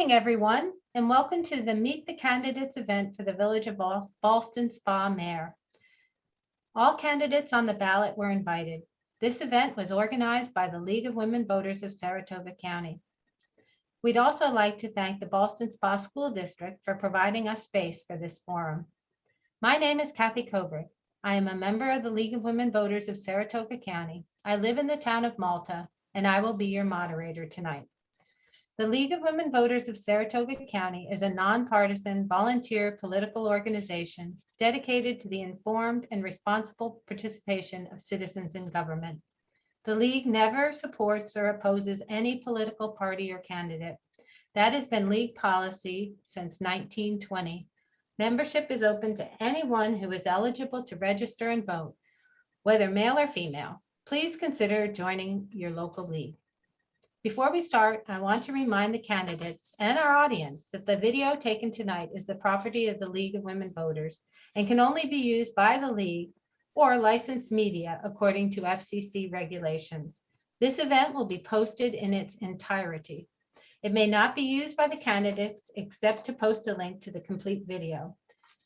Good morning, everyone, and welcome to the Meet the Candidates event for the Village of Ballston Spa Mayor. All candidates on the ballot were invited. This event was organized by the League of Women Voters of Saratoga County. We'd also like to thank the Ballston Spa School District for providing us space for this forum. My name is Kathy Kobrick. I am a member of the League of Women Voters of Saratoga County. I live in the town of Malta, and I will be your moderator tonight. The League of Women Voters of Saratoga County is a nonpartisan volunteer political organization dedicated to the informed and responsible participation of citizens in government. The League never supports or opposes any political party or candidate. That has been League policy since 1920. Membership is open to anyone who is eligible to register and vote, whether male or female. Please consider joining your local league. Before we start, I want to remind the candidates and our audience that the video taken tonight is the property of the League of Women Voters and can only be used by the League or licensed media according to FCC regulations. This event will be posted in its entirety. It may not be used by the candidates except to post a link to the complete video.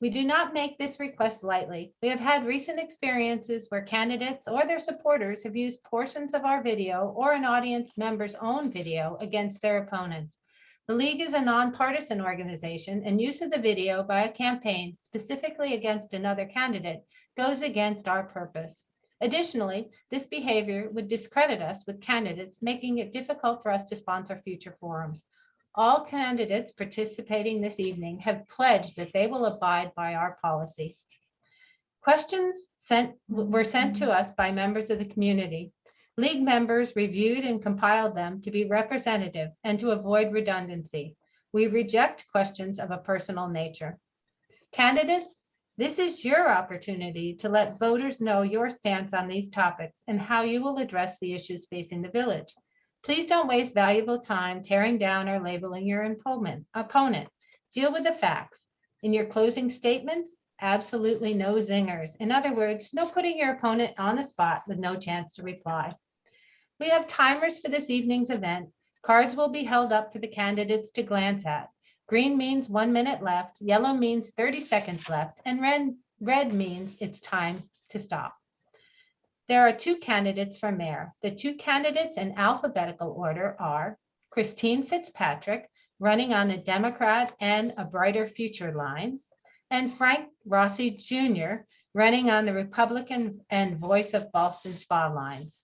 We do not make this request lightly. We have had recent experiences where candidates or their supporters have used portions of our video or an audience member's own video against their opponents. The League is a nonpartisan organization, and use of the video by a campaign specifically against another candidate goes against our purpose. Additionally, this behavior would discredit us with candidates, making it difficult for us to sponsor future forums. All candidates participating this evening have pledged that they will abide by our policy. Questions were sent to us by members of the community. League members reviewed and compiled them to be representative and to avoid redundancy. We reject questions of a personal nature. Candidates, this is your opportunity to let voters know your stance on these topics and how you will address the issues facing the village. Please don't waste valuable time tearing down or labeling your opponent. Deal with the facts. In your closing statements, absolutely no zingers. In other words, no putting your opponent on the spot with no chance to reply. We have timers for this evening's event. Cards will be held up for the candidates to glance at. Green means 1 minute left, yellow means 30 seconds left, and red means it's time to stop. There are 2 candidates for mayor. The 2 candidates in alphabetical order are Christine Fitzpatrick, running on the Democrat and A Brighter Future lines, and Frank Rossi Jr., running on the Republican and Voice of Ballston Spa lines.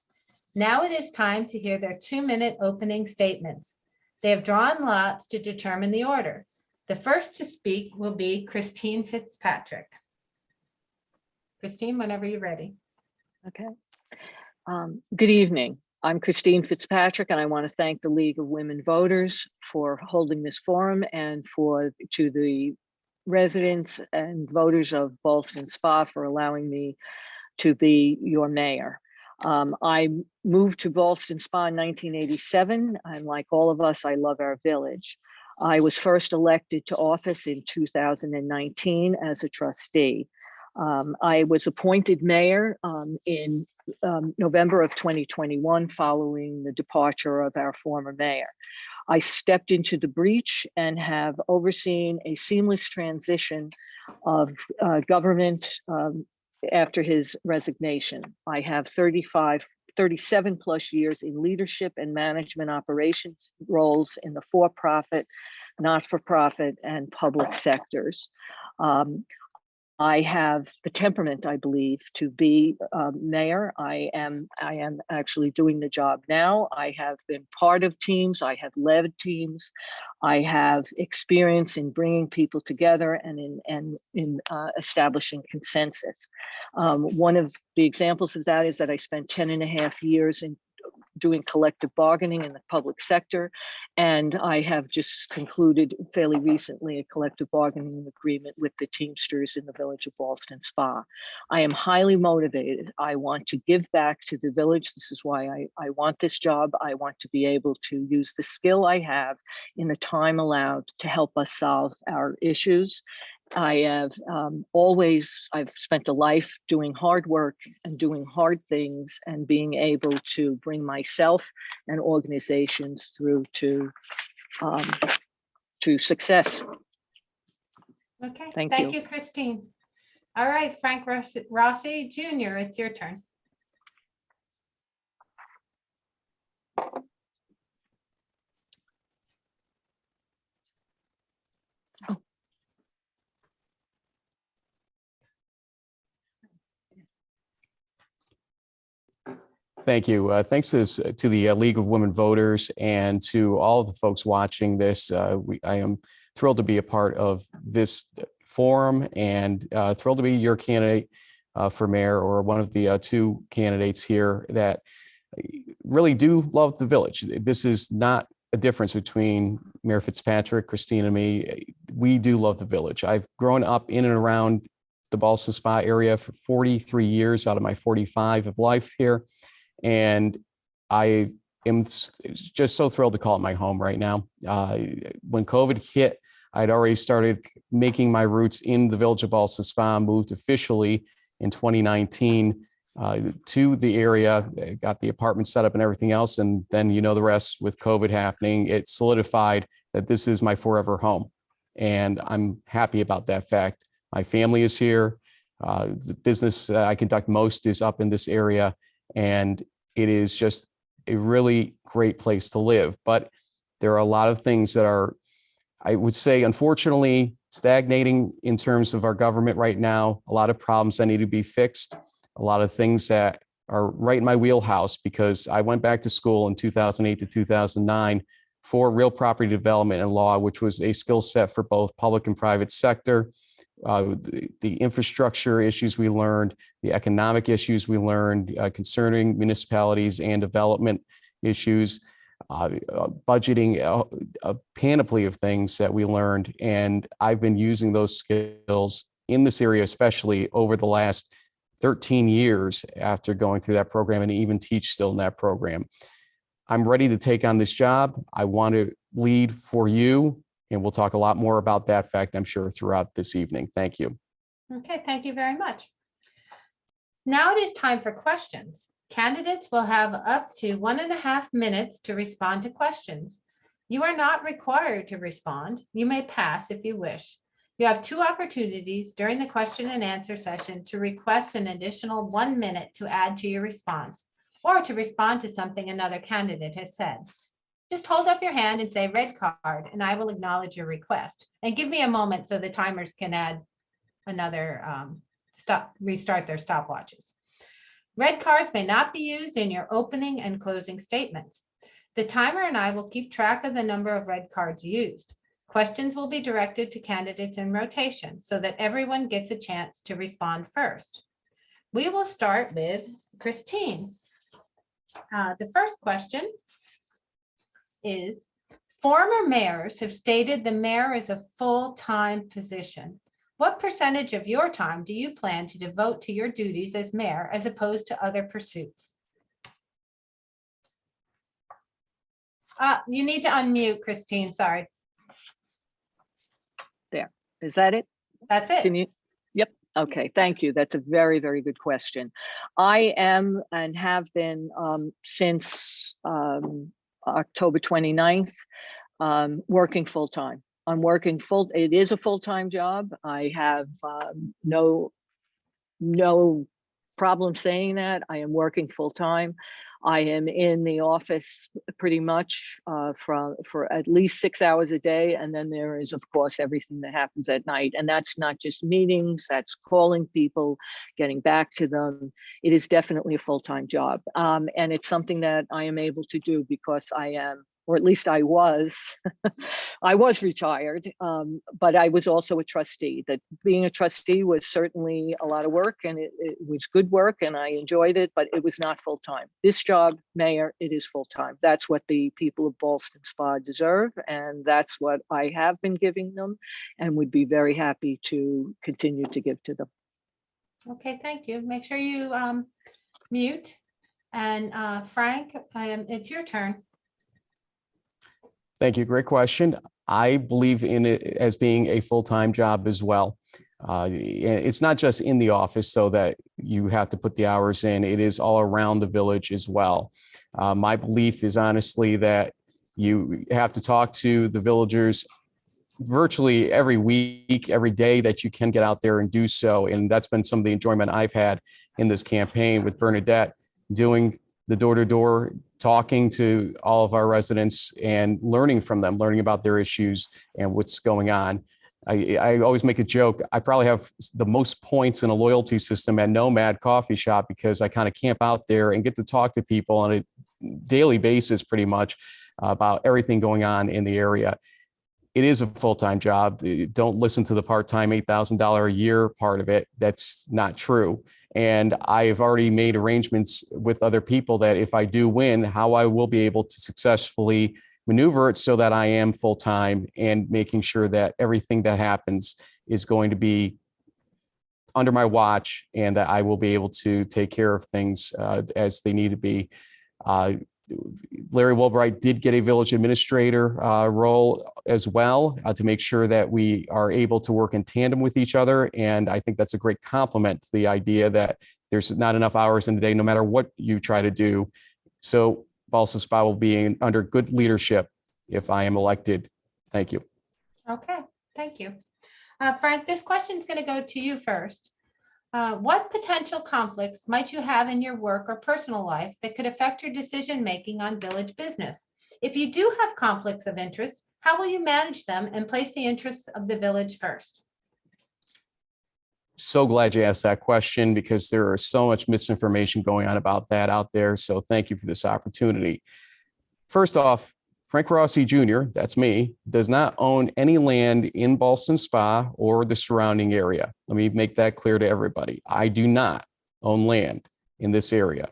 Now it is time to hear their 2-minute opening statements. They have drawn lots to determine the order. The first to speak will be Christine Fitzpatrick. Christine, whenever you're ready. Okay. Good evening. I'm Christine Fitzpatrick, and I want to thank the League of Women Voters for holding this forum, and to the residents and voters of Ballston Spa for allowing me to be your mayor. I moved to Ballston Spa in 1987, and like all of us, I love our village. I was first elected to office in 2019 as a trustee. I was appointed mayor in November of 2021 following the departure of our former mayor. I stepped into the breach and have overseen a seamless transition of government after his resignation. I have 37 plus years in leadership and management operations roles in the for-profit, not-for-profit, and public sectors. I have the temperament, I believe, to be mayor. I am actually doing the job now. I have been part of teams. I have led teams. I have experience in bringing people together and in establishing consensus. One of the examples of that is that I spent 10.5 years in doing collective bargaining in the public sector. And I have just concluded fairly recently a collective bargaining agreement with the Teamsters in the village of Ballston Spa. I am highly motivated. I want to give back to the village. This is why I want this job. I want to be able to use the skill I have in the time allowed to help us solve our issues. I've spent a life doing hard work and doing hard things and being able to bring myself and organizations through to to success. Okay, Thank thank you. you, Christine. All right, Frank Rossi Jr., it's your turn. Thank you. Thanks to the League of Women Voters and to all of the folks watching this. I am thrilled to be a part of this forum and thrilled to be your candidate for mayor, or one of the two candidates here that really do love the village. This is not a difference between Mayor Fitzpatrick, Christine, and me. We do love the village. I've grown up in and around the Ballston Spa area for 43 years out of my 45 of life here. And I am just so thrilled to call it my home right now. When COVID hit, I'd already started making my roots in the village of Ballston Spa, moved officially in 2019 to the area, got the apartment set up and everything else. And then, you know, the rest with COVID happening, it solidified that this is my forever home. And I'm happy about that fact. My family is here. The business I conduct most is up in this area. And it is just a really great place to live. But there are a lot of things that are, I would say, unfortunately, stagnating in terms of our government right now. A lot of problems that need to be fixed. A lot of things that are right in my wheelhouse, because I went back to school in 2008 to 2009 for real property development and law, which was a skill set for both public and private sector. The infrastructure issues we learned, the economic issues we learned concerning municipalities and development issues, budgeting, a panoply of things that we learned. And I've been using those skills in this area, especially over the last 13 years after going through that program, and even teach still in that program. I'm ready to take on this job. I want to lead for you. And we'll talk a lot more about that fact, I'm sure, throughout this evening. Thank you. Okay, thank you very much. Now it is time for questions. Candidates will have up to 1.5 minutes to respond to questions. You are not required to respond. You may pass if you wish. You have 2 opportunities during the question and answer session to request an additional 1 minute to add to your response, or to respond to something another candidate has said. Just hold up your hand and say red card, and I will acknowledge your request. And give me a moment so the timers can add another restart their stopwatches. Red cards may not be used in your opening and closing statements. The timer and I will keep track of the number of red cards used. Questions will be directed to candidates in rotation so that everyone gets a chance to respond first. We will start with Christine. The first question is, former mayors have stated the mayor is a full-time position. What percentage of your time do you plan to devote to your duties as mayor as opposed to other pursuits? You need to unmute, Christine, sorry. There, is that it? That's it. Can you? Yep. Okay, thank you. That's a very, very good question. I am and have been since October 29th, working full-time. I'm working it is a full-time job. I have no problem saying that. I am working full-time. I am in the office pretty much for at least 6 hours a day. And then there is, of course, everything that happens at night. And that's not just meetings, that's calling people, getting back to them. It is definitely a full-time job. And it's something that I am able to do because I am, or at least I was, I was retired, but I was also a trustee. That being a trustee was certainly a lot of work, and it was good work, and I enjoyed it, but it was not full-time. This job, mayor, it is full-time. That's what the people of Ballston Spa deserve, and that's what I have been giving them and would be very happy to continue to give to them. Okay, thank you. Make sure you mute. And Frank, it's your turn. Thank you. Great question. I believe in it as being a full-time job as well. It's not just in the office so that you have to put the hours in. It is all around the village as well. My belief is honestly that you have to talk to the villagers virtually every week, every day that you can get out there and do so. And that's been some of the enjoyment I've had in this campaign with Bernadette, doing the door-to-door, talking to all of our residents and learning from them, learning about their issues and what's going on. I always make a joke. I probably have the most points in a loyalty system at Nomad Coffee Shop because I kind of camp out there and get to talk to people on a daily basis pretty much about everything going on in the area. It is a full-time job. Don't listen to the part-time $8,000 a year part of it. That's not true. And I have already made arrangements with other people that if I do win, how I will be able to successfully maneuver it so that I am full-time and making sure that everything that happens is going to be under my watch and that I will be able to take care of things as they need to be. Larry Wilbright did get a village administrator role as well to make sure that we are able to work in tandem with each other. And I think that's a great compliment to the idea that there's not enough hours in the day, no matter what you try to do. So Ballston Spa will be under good leadership if I am elected. Thank you. Okay, thank you. Frank, this question is going to go to you first. What potential conflicts might you have in your work or personal life that could affect your decision-making on village business? If you do have conflicts of interest, how will you manage them and place the interests of the village first? So glad you asked that question because there is so much misinformation going on about that out there. So thank you for this opportunity. First off, Frank Rossi Jr., that's me, does not own any land in Ballston Spa or the surrounding area. Let me make that clear to everybody. I do not own land in this area.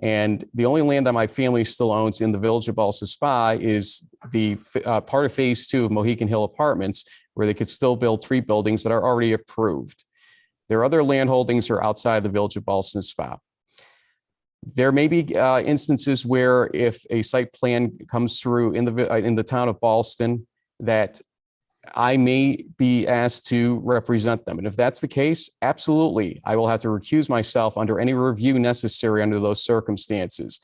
And the only land that my family still owns in the village of Ballston Spa is the part of phase 2 of Mohican Hill Apartments, where they could still build 3 buildings that are already approved. Their other land holdings are outside the village of Ballston Spa. There may be instances where if a site plan comes through in the town of Ballston, that I may be asked to represent them. And if that's the case, absolutely, I will have to recuse myself under any review necessary under those circumstances.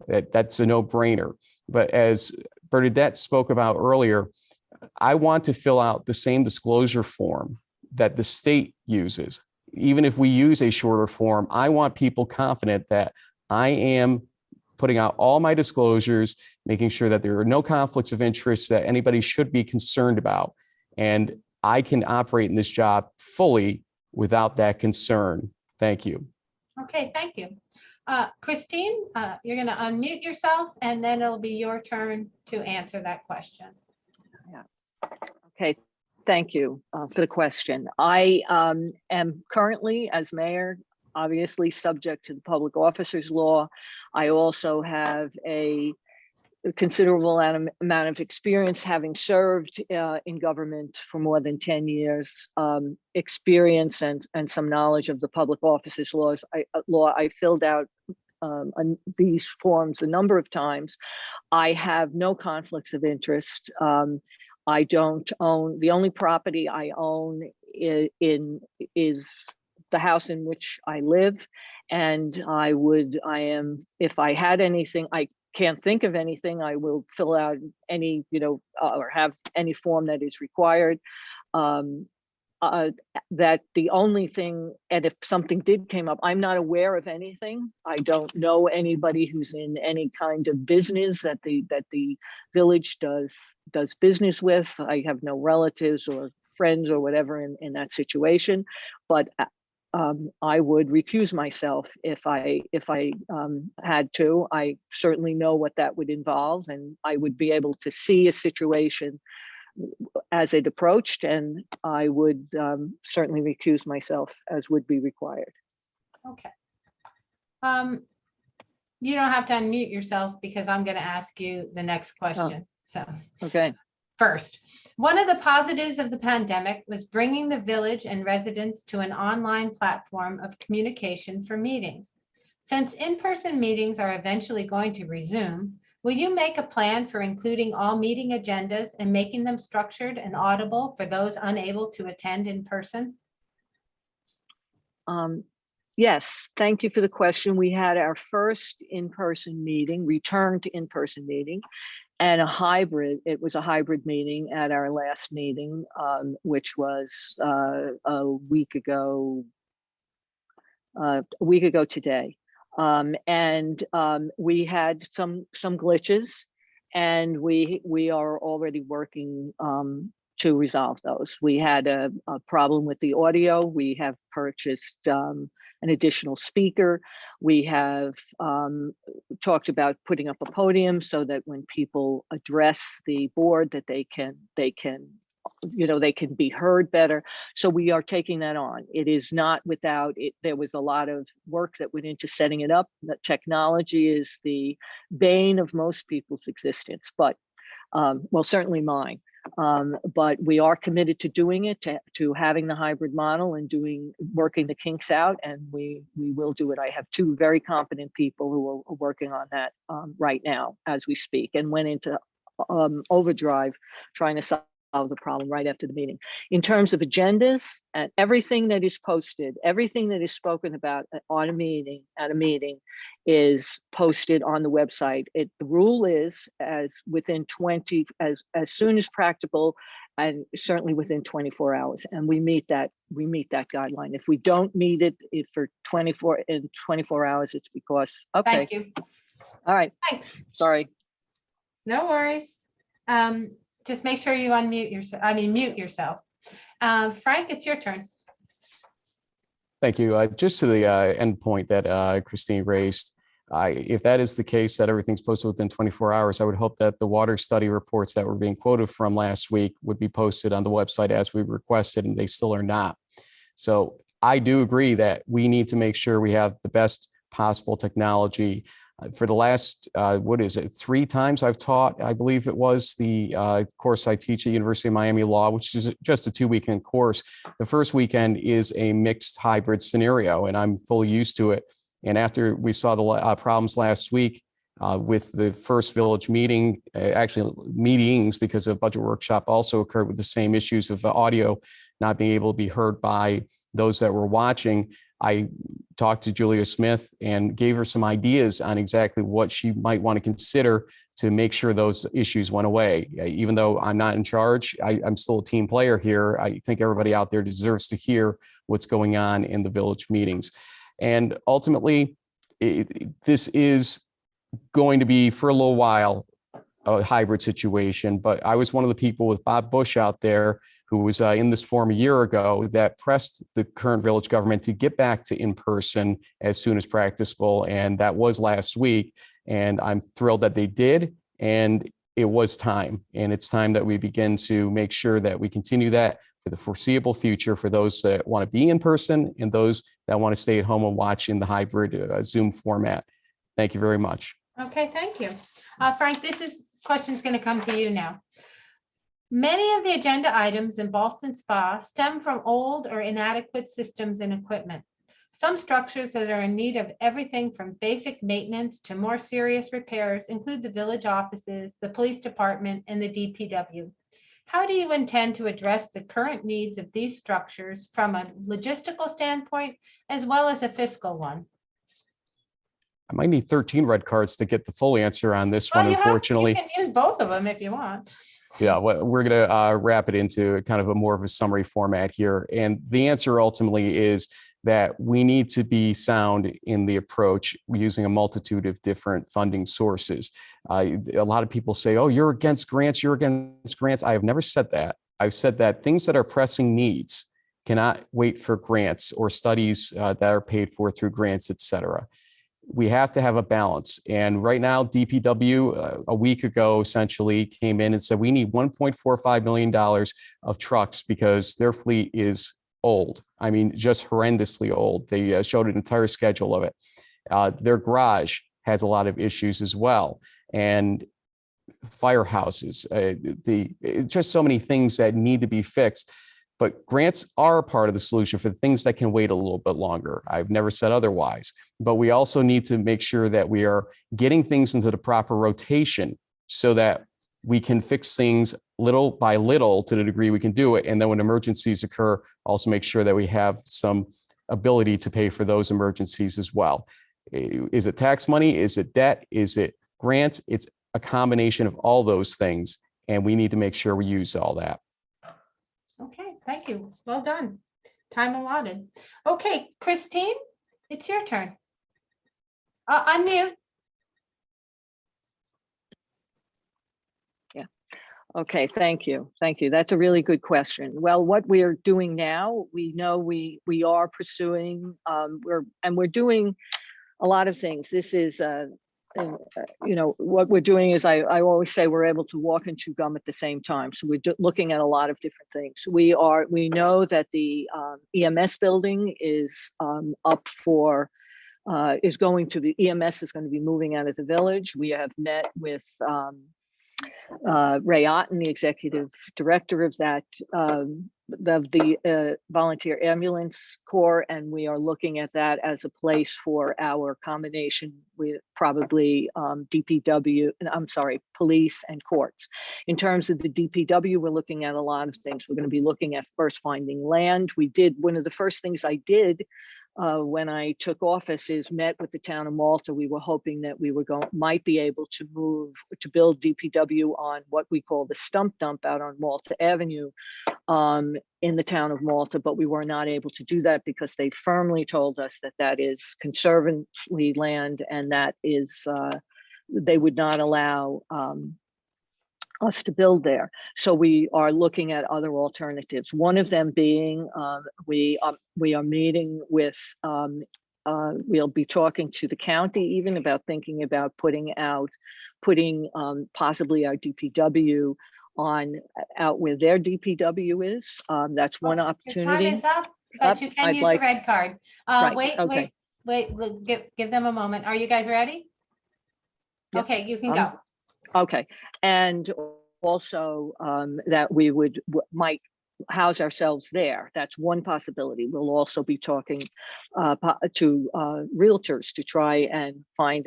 That's a no-brainer. But as Bernadette spoke about earlier, I want to fill out the same disclosure form that the state uses. Even if we use a shorter form, I want people confident that I am putting out all my disclosures, making sure that there are no conflicts of interest that anybody should be concerned about. And I can operate in this job fully without that concern. Thank you. Okay, thank you. Christine, you're going to unmute yourself and then it'll be your turn to answer that question. Yeah. Okay. Thank you for the question. I am currently, as mayor, obviously subject to the public officers law. I also have a considerable amount of experience, having served in government for more than 10 years, experience and some knowledge of the public officers laws. I filled out these forms a number of times. I have no conflicts of interest. I don't own, the only property I own is the house in which I live. And if I had anything, I can't think of anything, I will fill out any, or have any form that is required. That the only thing, and if something did came up, I'm not aware of anything. I don't know anybody who's in any kind of business that the village does business with. I have no relatives or friends or whatever in that situation, but I would recuse myself if I had to. I certainly know what that would involve, and I would be able to see a situation as it approached, and I would certainly recuse myself as would be required. Okay. You don't have to unmute yourself because I'm going to ask you the next question. So, okay. First, one of the positives of the pandemic was bringing the village and residents to an online platform of communication for meetings. Since in-person meetings are eventually going to resume, will you make a plan for including all meeting agendas and making them structured and audible for those unable to attend in person? Yes, thank you for the question. We had our first in-person meeting, return to in-person meeting, and it was a hybrid meeting at our last meeting, which was a week ago today. We had some glitches, and we are already working to resolve those. We had a problem with the audio. We have purchased an additional speaker. We have talked about putting up a podium so that when people address the board, that they can be heard better. So we are taking that on. It is not without it. There was a lot of work that went into setting it up. The technology is the bane of most people's existence, but well, certainly mine. But we are committed to doing it, to having the hybrid model and working the kinks out, and we will do it. I have two very competent people who are working on that right now as we speak, and went into overdrive trying to solve the problem right after the meeting. In terms of agendas and everything that is posted, everything that is spoken about at a meeting is posted on the website. The rule is as soon as practical, and certainly within 24 hours. And we meet that guideline. If we don't meet it for 24 hours, it's because, okay. Thank you. All right. Thanks. Sorry. No worries. Just make sure you mute yourself. Frank, it's your turn. Thank you. Just to the end point that Christine raised, if that is the case, that everything's posted within 24 hours, I would hope that the water study reports that were being quoted from last week would be posted on the website as we requested, and they still are not. So I do agree that we need to make sure we have the best possible technology. For the last, 3 times I've taught, I believe it was the course I teach at University of Miami Law, which is just a 2-weekend course. The first weekend is a mixed hybrid scenario, and I'm fully used to it. And after we saw the problems last week with the first village meeting, actually meetings, because a budget workshop also occurred with the same issues of audio not being able to be heard by those that were watching, I talked to Julia Smith and gave her some ideas on exactly what she might want to consider to make sure those issues went away. Even though I'm not in charge, I'm still a team player here. I think everybody out there deserves to hear what's going on in the village meetings. And ultimately, this is going to be, for a little while, a hybrid situation, but I was one of the people with Bob Bush out there who was in this forum a year ago that pressed the current village government to get back to in-person as soon as practicable. And that was last week. And I'm thrilled that they did. And it was time. And it's time that we begin to make sure that we continue that for the foreseeable future for those that want to be in person and those that want to stay at home and watch in the hybrid Zoom format. Thank you very much. Okay, thank you. Frank, question is going to come to you now. Many of the agenda items in Ballston Spa stem from old or inadequate systems and equipment. Some structures that are in need of everything from basic maintenance to more serious repairs include the village offices, the police department, and the DPW. How do you intend to address the current needs of these structures from a logistical standpoint as well as a fiscal one? I might need 13 red cards to get the full answer on this one, you unfortunately. You can use both of them if you want. Yeah, well, we're going to wrap it into kind of more of a summary format here. And the answer ultimately is that we need to be sound in the approach using a multitude of different funding sources. A lot of people say, oh, you're against grants, you're against grants. I have never said that. I've said that things that are pressing needs cannot wait for grants or studies that are paid for through grants, et cetera. We have to have a balance. And right now, DPW a week ago essentially came in and said, we need $1.45 million of trucks because their fleet is old. I mean, just horrendously old. They showed an entire schedule of it. Their garage has a lot of issues as well. And firehouses, just so many things that need to be fixed. But grants are a part of the solution for the things that can wait a little bit longer. I've never said otherwise. But we also need to make sure that we are getting things into the proper rotation so that we can fix things little by little to the degree we can do it. And then when emergencies occur, also make sure that we have some ability to pay for those emergencies as well. Is it tax money? Is it debt? Is it grants? It's a combination of all those things, and we need to make sure we use all that. Okay, thank you. Well done. Time allotted. Okay, Christine, it's your turn. Unmute. Okay, thank you. Thank you. That's a really good question. Well, what we are doing now, we know we are pursuing, we're doing a lot of things. This is, what we're doing is I always say we're able to walk and chew gum at the same time. So we're looking at a lot of different things. We know that the EMS building is up for, EMS is going to be moving out of the village. We have met with Ray Otten, the executive director of that, of the Volunteer Ambulance Corps, and we are looking at that as a place for our combination with probably police and courts. In terms of the DPW, we're looking at a lot of things. We're going to be looking at first finding land. One of the first things I did when I took office is met with the town of Malta. We were hoping that we might be able to build DPW on what we call the stump dump out on Malta Avenue in the town of Malta, but we were not able to do that because they firmly told us that that is conservancy land, and that is they would not allow us to build there. So we are looking at other alternatives. One of them being we are meeting with, we'll be talking to the county even about thinking about putting possibly our DPW out where their DPW is. That's one opportunity. Your time is up, but you can use the red card. Right, okay. Wait, give them a moment. Are you guys ready? Yep. Okay, you can go. Okay, and also that we might house ourselves there. That's one possibility. We'll also be talking to realtors to try and find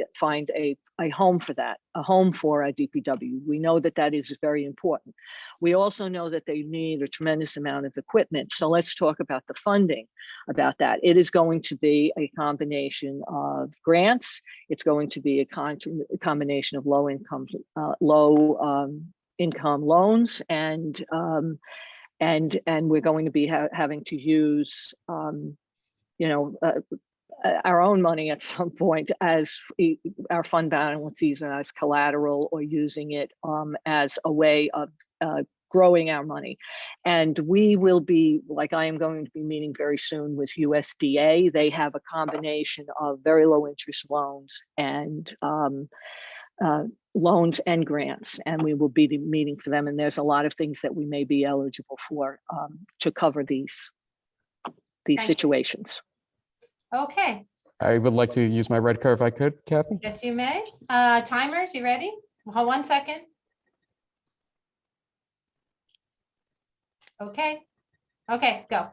a home for that, a home for our DPW. We know that that is very important. We also know that they need a tremendous amount of equipment. So let's talk about the funding about that. It is going to be a combination of grants. It's going to be a combination of low income loans, and we're going to be having to use our own money at some point as our fund balances as collateral, or using it as a way of growing our money. And we will be, like I am going to be meeting very soon with USDA. They have a combination of very low interest loans and grants, and we will be meeting for them. And there's a lot of things that we may be eligible for to cover these situations. Okay. I would like to use my red card if I could, Kathy. Yes, you may. Timers, you ready? Hold 1 second. Okay, go.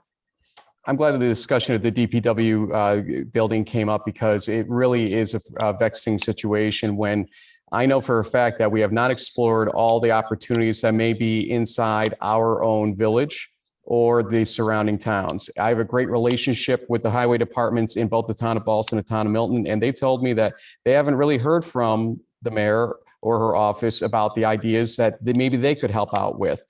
I'm glad that the discussion of the DPW building came up, because it really is a vexing situation when I know for a fact that we have not explored all the opportunities that may be inside our own village or the surrounding towns. I have a great relationship with the highway departments in both the town of Ballston and the town of Milton, and they told me that they haven't really heard from the mayor or her office about the ideas that maybe they could help out with.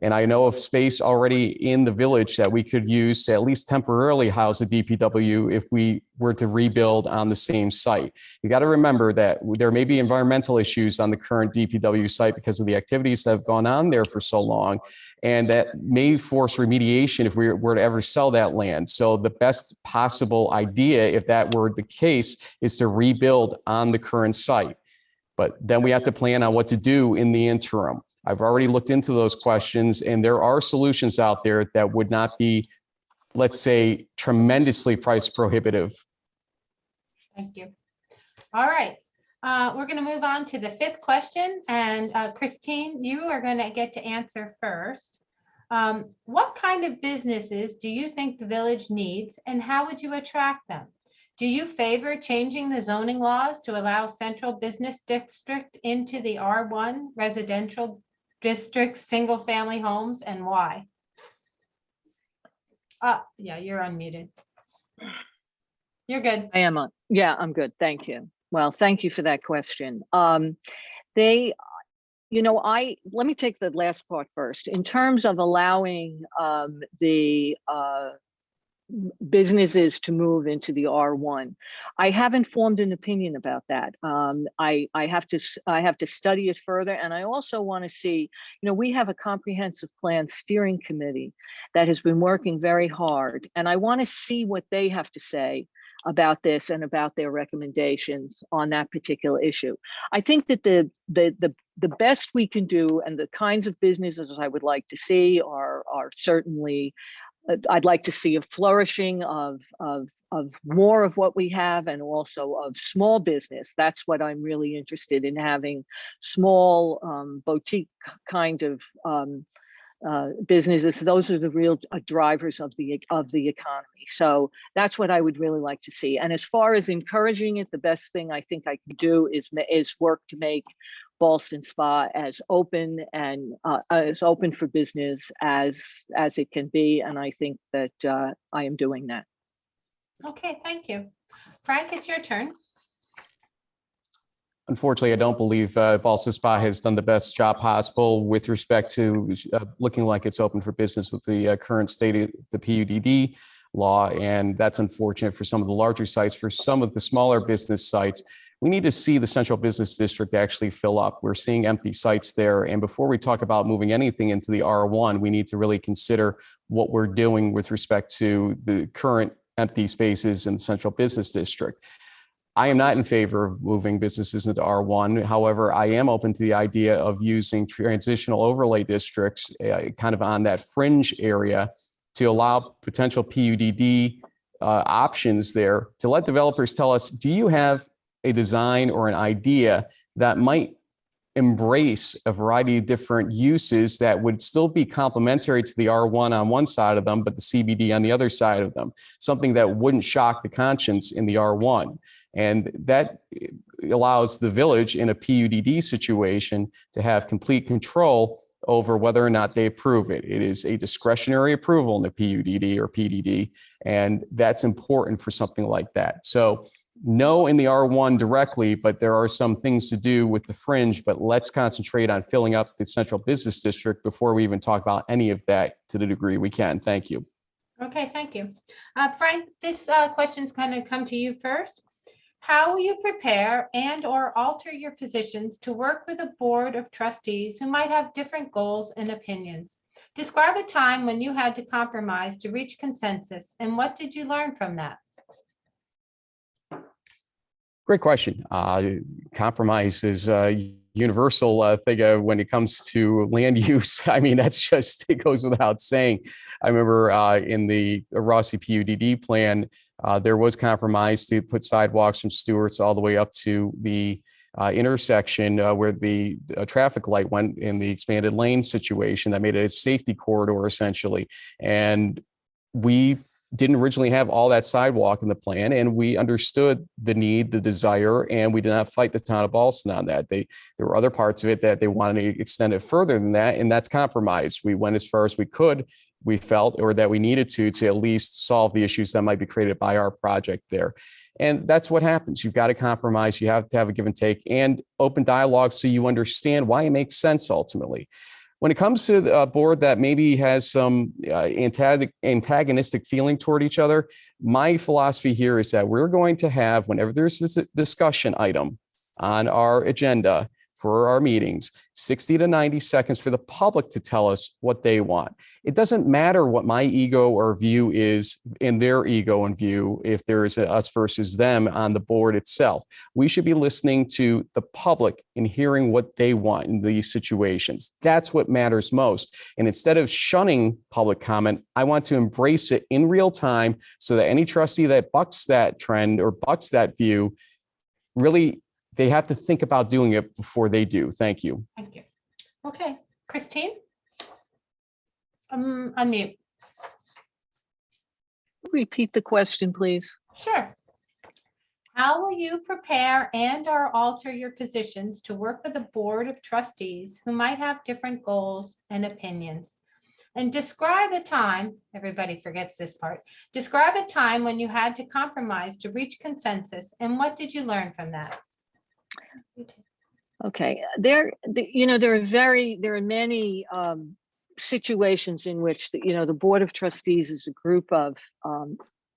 And I know of space already in the village that we could use to at least temporarily house a DPW if we were to rebuild on the same site. You got to remember that there may be environmental issues on the current DPW site because of the activities that have gone on there for so long, and that may force remediation if we were to ever sell that land. So the best possible idea, if that were the case, is to rebuild on the current site. But then we have to plan on what to do in the interim. I've already looked into those questions, and there are solutions out there that would not be, let's say, tremendously price prohibitive. Thank you. All right. We're going to move on to the 5th question. And Christine, you are going to get to answer first. What kind of businesses do you think the village needs, and how would you attract them? Do you favor changing the zoning laws to allow central business district into the R1 residential district single family homes, and why? Yeah, you're unmuted. You're good. I am on. Yeah, I'm good. Thank you. Well, thank you for that question. They, let me take the last part first. In terms of allowing the businesses to move into the R1. I haven't formed an opinion about that. I have to study it further, and I also want to see. We have a comprehensive plan steering committee that has been working very hard, and I want to see what they have to say about this and about their recommendations on that particular issue. I think that the best we can do, and the kinds of businesses I would like to see are certainly. I'd like to see a flourishing of more of what we have, and also of small business. That's what I'm really interested in, having small boutique kind of businesses. Those are the real drivers of the economy. So that's what I would really like to see. And as far as encouraging it, the best thing I think I can do is work to make Ballston Spa as open for business as it can be. And I think that I am doing that. Okay, thank you. Frank, it's your turn. Unfortunately, I don't believe Ballston Spa has done the best job possible with respect to looking like it's open for business with the current state of the PUDD law. And that's unfortunate for some of the larger sites. For some of the smaller business sites, we need to see the central business district actually fill up. We're seeing empty sites there. And before we talk about moving anything into the R1, we need to really consider what we're doing with respect to the current empty spaces in the central business district. I am not in favor of moving businesses into R1. However, I am open to the idea of using transitional overlay districts kind of on that fringe area to allow potential PUDD options there, to let developers tell us, do you have a design or an idea that might embrace a variety of different uses that would still be complementary to the R1 on one side of them, but the CBD on the other side of them, something that wouldn't shock the conscience in the R1. And that allows the village in a PUDD situation to have complete control over whether or not they approve it. It is a discretionary approval in the PUDD or PDD, and that's important for something like that. So no in the R1 directly, but there are some things to do with the fringe, but let's concentrate on filling up the central business district before we even talk about any of that to the degree we can. Thank you. Okay, thank you. Frank, this question's kind of come to you first. How will you prepare and or alter your positions to work with a board of trustees who might have different goals and opinions? Describe a time when you had to compromise to reach consensus, and what did you learn from that? Great question. Compromise is a universal thing when it comes to land use. I mean, it goes without saying. I remember in the Rossi PUDD plan, there was compromise to put sidewalks from Stewart's all the way up to the intersection where the traffic light went in the expanded lane situation that made it a safety corridor essentially. And we didn't originally have all that sidewalk in the plan, and we understood the need, the desire, and we did not fight the town of Ballston on that. There were other parts of it that they wanted to extend it further than that, and that's compromise. We went as far as we could, we felt, or that we needed to at least solve the issues that might be created by our project there. And that's what happens. You've got to compromise. You have to have a give and take and open dialogue so you understand why it makes sense ultimately. When it comes to a board that maybe has some antagonistic feeling toward each other, my philosophy here is that we're going to have, whenever there's this discussion item on our agenda for our meetings, 60 to 90 seconds for the public to tell us what they want. It doesn't matter what my ego or view is in their ego and view, if there is a us versus them on the board itself. We should be listening to the public and hearing what they want in these situations. That's what matters most. And instead of shunning public comment, I want to embrace it in real time so that any trustee that bucks that trend or bucks that view, really, they have to think about doing it before they do. Thank you. Thank you. Okay, Christine? Unmute. Repeat the question, please. Sure. How will you prepare and or alter your positions to work with a board of trustees who might have different goals and opinions? And describe a time, everybody forgets this part, describe a time when you had to compromise to reach consensus, and what did you learn from that? Okay, there are many situations in which the Board of Trustees is a group of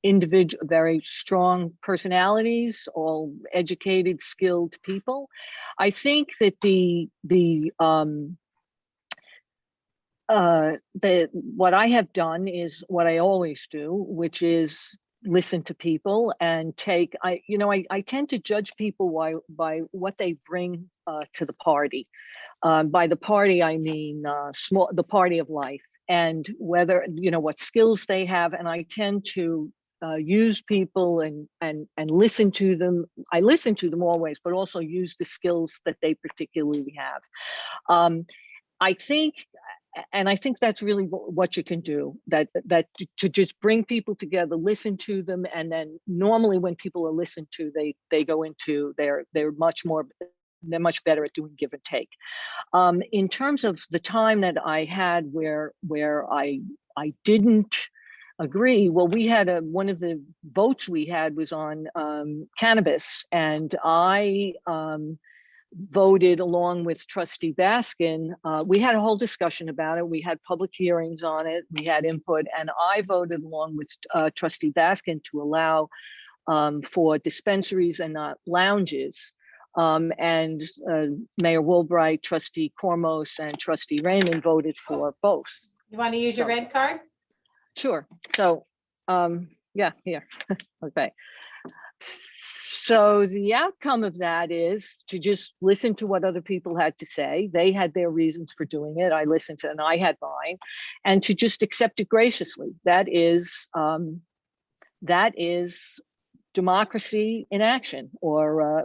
individual, very strong personalities, all educated, skilled people. I think that what I have done is what I always do, which is listen to people and I tend to judge people by what they bring to the party. By the party, I mean the party of life, and whether what skills they have. And I tend to use people and listen to them. I listen to them always, but also use the skills that they particularly have. I think that's really what you can do, that to just bring people together, listen to them. And then normally when people are listened to, they go into they're much better at doing give and take. In terms of the time that I had where I didn't agree, well, we had one of the votes we had was on cannabis, and I voted along with Trustee Baskin. We had a whole discussion about it. We had public hearings on it. We had input, and I voted along with Trustee Baskin to allow for dispensaries and not lounges. And Mayor Woolbright, Trustee Cormos, and Trustee Raymond voted for both. You want to use your red card? Sure. So, yeah, here. Okay. So the outcome of that is to just listen to what other people had to say. They had their reasons for doing it. I listened to, and I had mine, and to just accept it graciously. That is democracy in action, or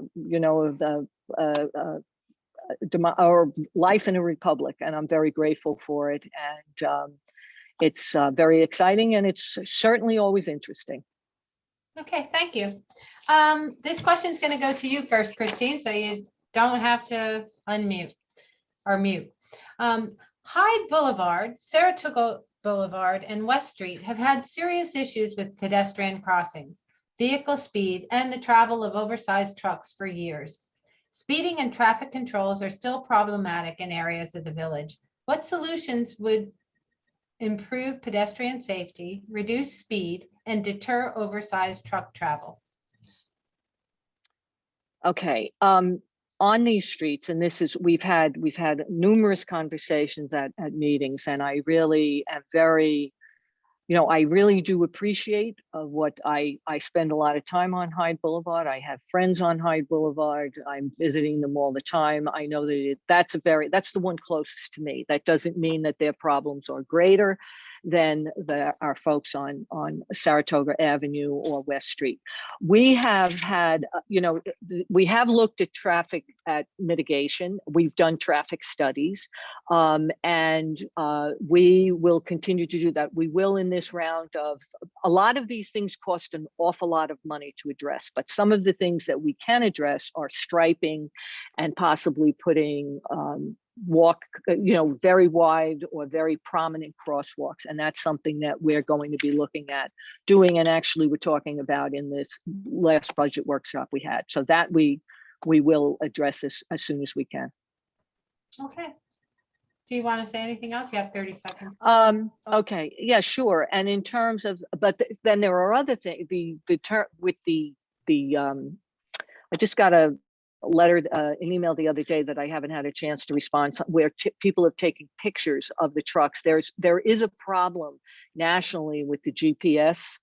or life in a republic. And I'm very grateful for it. And it's very exciting, and it's certainly always interesting. Okay, thank you. This question is going to go to you first, Christine, so you don't have to unmute or mute. Hyde Boulevard, Saratoga Boulevard, and West Street have had serious issues with pedestrian crossings, vehicle speed, and the travel of oversized trucks for years. Speeding and traffic controls are still problematic in areas of the village. What solutions would improve pedestrian safety, reduce speed, and deter oversized truck travel? Okay, on these streets, and we've had numerous conversations at meetings, and I really am very, I really do appreciate what I spend a lot of time on Hyde Boulevard. I have friends on Hyde Boulevard. I'm visiting them all the time. I know that that's the one closest to me. That doesn't mean that their problems are greater than our folks on Saratoga Avenue or West Street. We have had, we have looked at mitigation. We've done traffic studies, and we will continue to do that. We will, in this round of, a lot of these things cost an awful lot of money to address, but some of the things that we can address are striping and possibly putting very wide or very prominent crosswalks. And that's something that we're going to be looking at doing. And actually we're talking about in this last budget workshop we had. So that we will address this as soon as we can. Okay. Do you want to say anything else? You have 30 seconds. Okay. Yeah, sure. And in terms of, but then there are other things, I just got an email the other day that I haven't had a chance to respond to, where people have taken pictures of the trucks. There is a problem nationally with the GPS,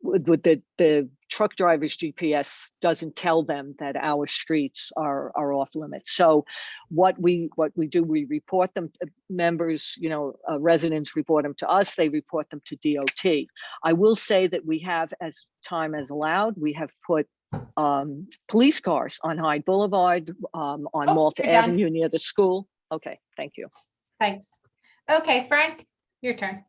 with the truck driver's GPS doesn't tell them that our streets are off limits. So what we do, we report them to members, residents report them to us, they report them to DOT. I will say that we have, as time has allowed, we have put police cars on Hyde Boulevard, on Malta Avenue near the school. Okay, thank you. Thanks. Okay, Frank, your turn.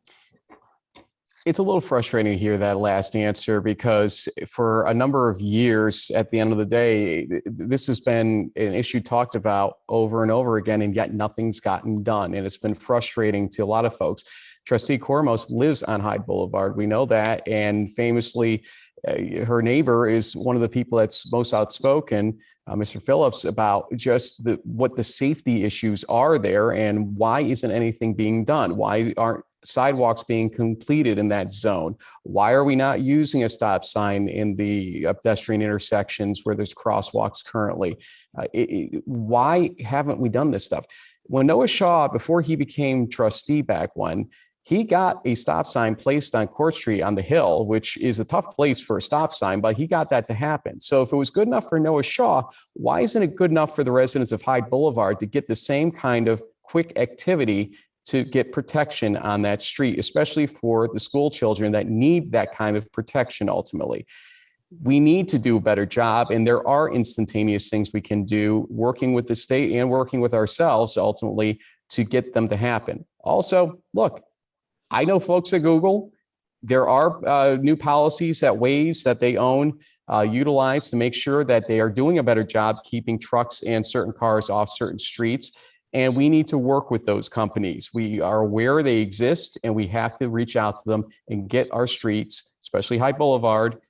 It's a little frustrating to hear that last answer, because for a number of years, at the end of the day, this has been an issue talked about over and over again, and yet nothing's gotten done. And it's been frustrating to a lot of folks. Trustee Cormos lives on Hyde Boulevard. We know that. And famously, her neighbor is one of the people that's most outspoken, Mr. Phillips, about just what the safety issues are there and why isn't anything being done? Why aren't sidewalks being completed in that zone? Why are we not using a stop sign in the pedestrian intersections where there's crosswalks currently? Why haven't we done this stuff? When Noah Shaw, before he became trustee back when, he got a stop sign placed on Court Street on the Hill, which is a tough place for a stop sign, but he got that to happen. So if it was good enough for Noah Shaw, why isn't it good enough for the residents of Hyde Boulevard to get the same kind of quick activity to get protection on that street, especially for the school children that need that kind of protection ultimately? We need to do a better job, and there are instantaneous things we can do working with the state and working with ourselves ultimately to get them to happen. Also, look, I know folks at Google, there are new policies that Waze that they own utilize to make sure that they are doing a better job keeping trucks and certain cars off certain streets. And we need to work with those companies. We are aware they exist, and we have to reach out to them and get our streets, especially Hyde Boulevard,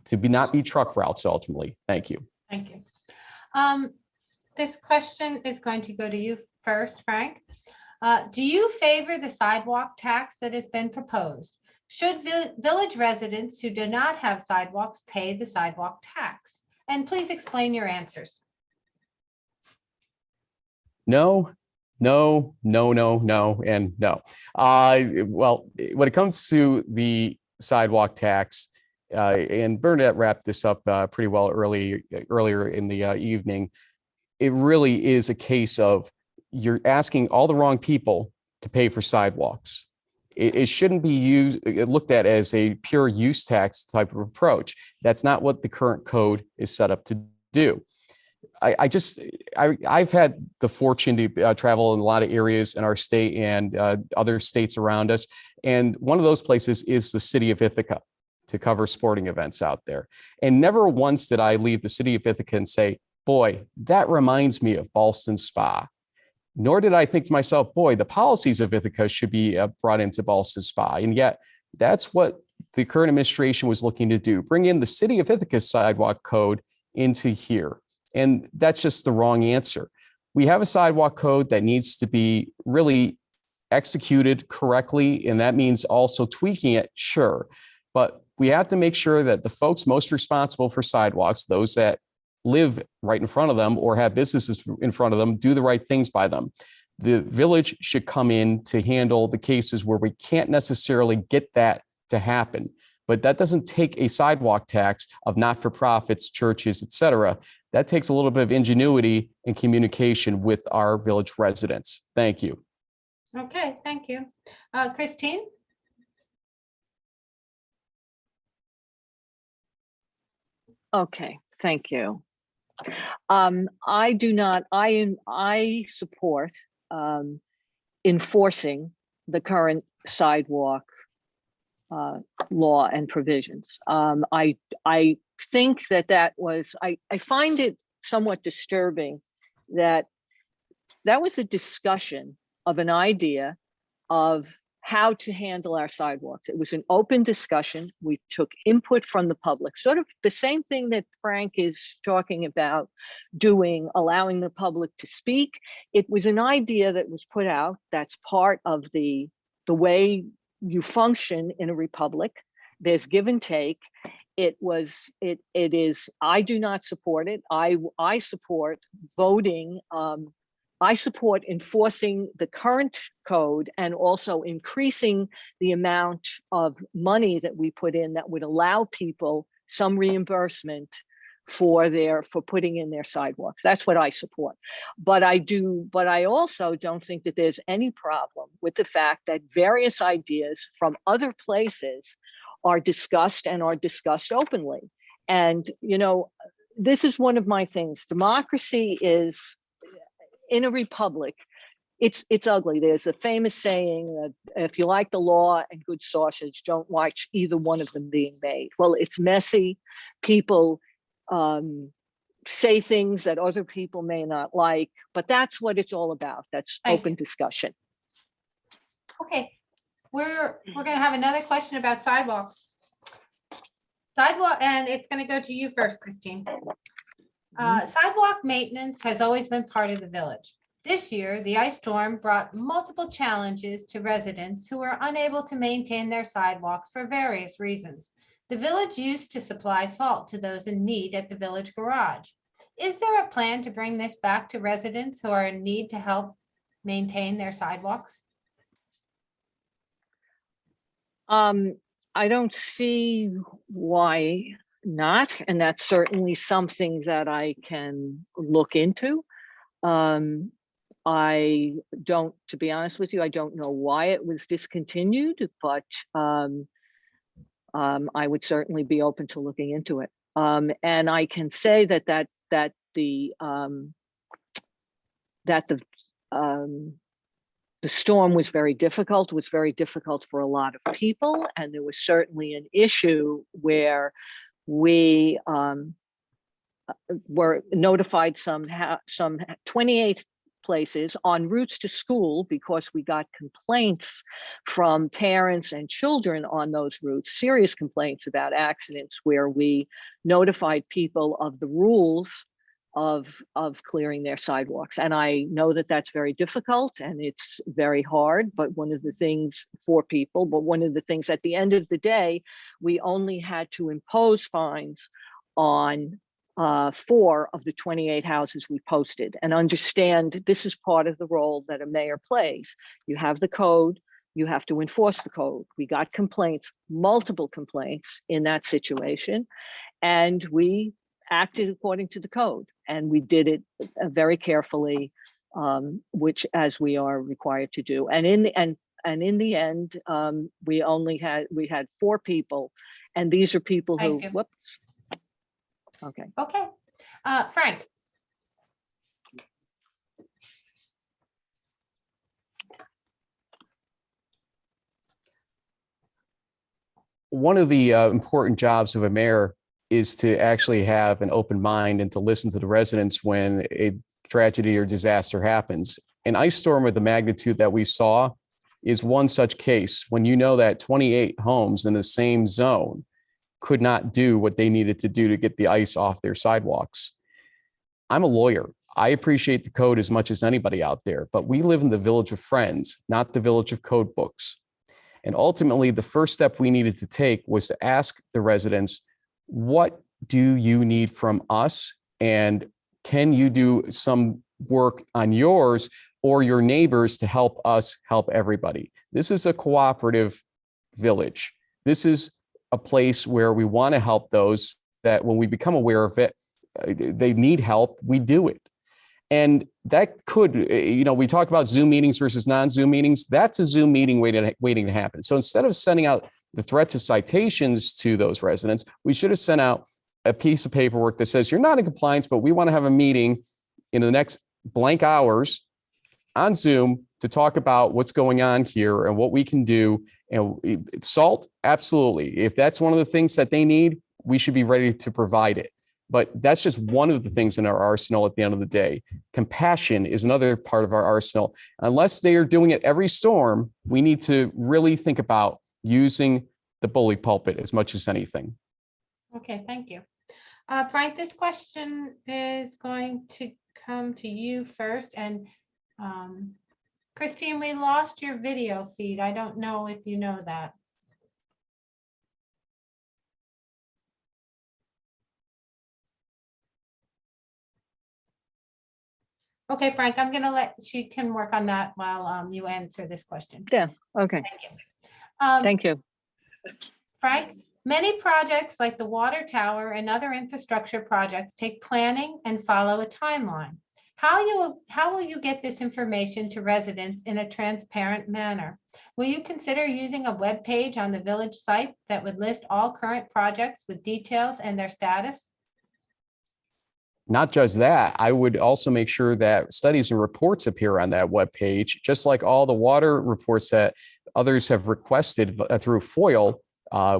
to not be truck routes ultimately. Thank you. Thank you. This question is going to go to you first, Frank. Do you favor the sidewalk tax that has been proposed? Should village residents who do not have sidewalks pay the sidewalk tax? And please explain your answers. No, no, no, no, no, and no. Well, when it comes to the sidewalk tax, and Bernadette wrapped this up pretty well earlier in the evening, it really is a case of you're asking all the wrong people to pay for sidewalks. It shouldn't be looked at as a pure use tax type of approach. That's not what the current code is set up to do. I've had the fortune to travel in a lot of areas in our state and other states around us. And one of those places is the city of Ithaca, to cover sporting events out there. And never once did I leave the city of Ithaca and say, boy, that reminds me of Ballston Spa. Nor did I think to myself, boy, the policies of Ithaca should be brought into Ballston Spa. And yet that's what the current administration was looking to do, bring in the city of Ithaca sidewalk code into here. And that's just the wrong answer. We have a sidewalk code that needs to be really executed correctly. And that means also tweaking it, sure. But we have to make sure that the folks most responsible for sidewalks, those that live right in front of them or have businesses in front of them, do the right things by them. The village should come in to handle the cases where we can't necessarily get that to happen. But that doesn't take a sidewalk tax of not-for-profits, churches, et cetera. That takes a little bit of ingenuity and communication with our village residents. Thank you. Okay, thank you. Christine? Okay, thank you. I support enforcing the current sidewalk law and provisions. I think that was, I find it somewhat disturbing that was a discussion of an idea of how to handle our sidewalks. It was an open discussion. We took input from the public, sort of the same thing that Frank is talking about doing, allowing the public to speak. It was an idea that was put out. That's part of the way you function in a republic. There's give and take. It is, I do not support it. I support voting. I support enforcing the current code and also increasing the amount of money that we put in that would allow people some reimbursement for putting in their sidewalks. That's what I support. But I also don't think that there's any problem with the fact that various ideas from other places are discussed and are discussed openly. And, this is one of my things. Democracy is, in a republic, it's ugly. There's a famous saying that if you like the law and good sausage, don't watch either one of them being made. Well, it's messy. People say things that other people may not like, but that's what it's all about. That's open discussion. Okay, We're going to have another question about sidewalks. Sidewalk, and it's going to go to you first, Christine. Sidewalk maintenance has always been part of the village. This year, the ice storm brought multiple challenges to residents who were unable to maintain their sidewalks for various reasons. The village used to supply salt to those in need at the village garage. Is there a plan to bring this back to residents who are in need to help maintain their sidewalks? I don't see why not, and that's certainly something that I can look into. I don't, to be honest with you, I don't know why it was discontinued, but I would certainly be open to looking into it. And I can say that the storm was very difficult, for a lot of people. And there was certainly an issue where we were notified some 28 places on routes to school because we got complaints from parents and children on those routes, serious complaints about accidents, where we notified people of the rules of clearing their sidewalks. And I know that that's very difficult and it's very hard, but one of the things at the end of the day, we only had to impose fines on 4 of the 28 houses we posted. And understand, this is part of the role that a mayor plays. You have the code, you have to enforce the code. We got complaints, multiple complaints in that situation, and we acted according to the code, and we did it very carefully, which as we are required to do. And in the end, we had 4 people, and these are people who, whoops. Okay. Okay. Frank. One of the important jobs of a mayor is to actually have an open mind and to listen to the residents when a tragedy or disaster happens. An ice storm of the magnitude that we saw is one such case, when you know that 28 homes in the same zone could not do what they needed to do to get the ice off their sidewalks. I'm a lawyer. I appreciate the code as much as anybody out there, but we live in the village of friends, not the village of code books. And ultimately, the first step we needed to take was to ask the residents, what do you need from us? And can you do some work on yours or your neighbors to help us help everybody? This is a cooperative village. This is a place where we want to help those that when we become aware of it, they need help, we do it. And that could, we talk about Zoom meetings versus non-Zoom meetings. That's a Zoom meeting waiting to happen. So instead of sending out the threats of citations to those residents, we should have sent out a piece of paperwork that says, you're not in compliance, but we want to have a meeting in the next blank hours on Zoom to talk about what's going on here and what we can do. And salt, absolutely. If that's one of the things that they need, we should be ready to provide it. But that's just one of the things in our arsenal at the end of the day. Compassion is another part of our arsenal. Unless they are doing it every storm, we need to really think about using the bully pulpit as much as anything. Okay, thank you. Frank, this question is going to come to you first. And Christine, we lost your video feed. I don't know if you know that. Okay, Frank, I'm going to let she can work on that while you answer this question. Yeah, okay. Thank you. Thank you. Frank, many projects like the water tower and other infrastructure projects take planning and follow a timeline. How will you get this information to residents in a transparent manner? Will you consider using a web page on the village site that would list all current projects with details and their status? Not just that, I would also make sure that studies and reports appear on that webpage, just like all the water reports that others have requested through FOIL,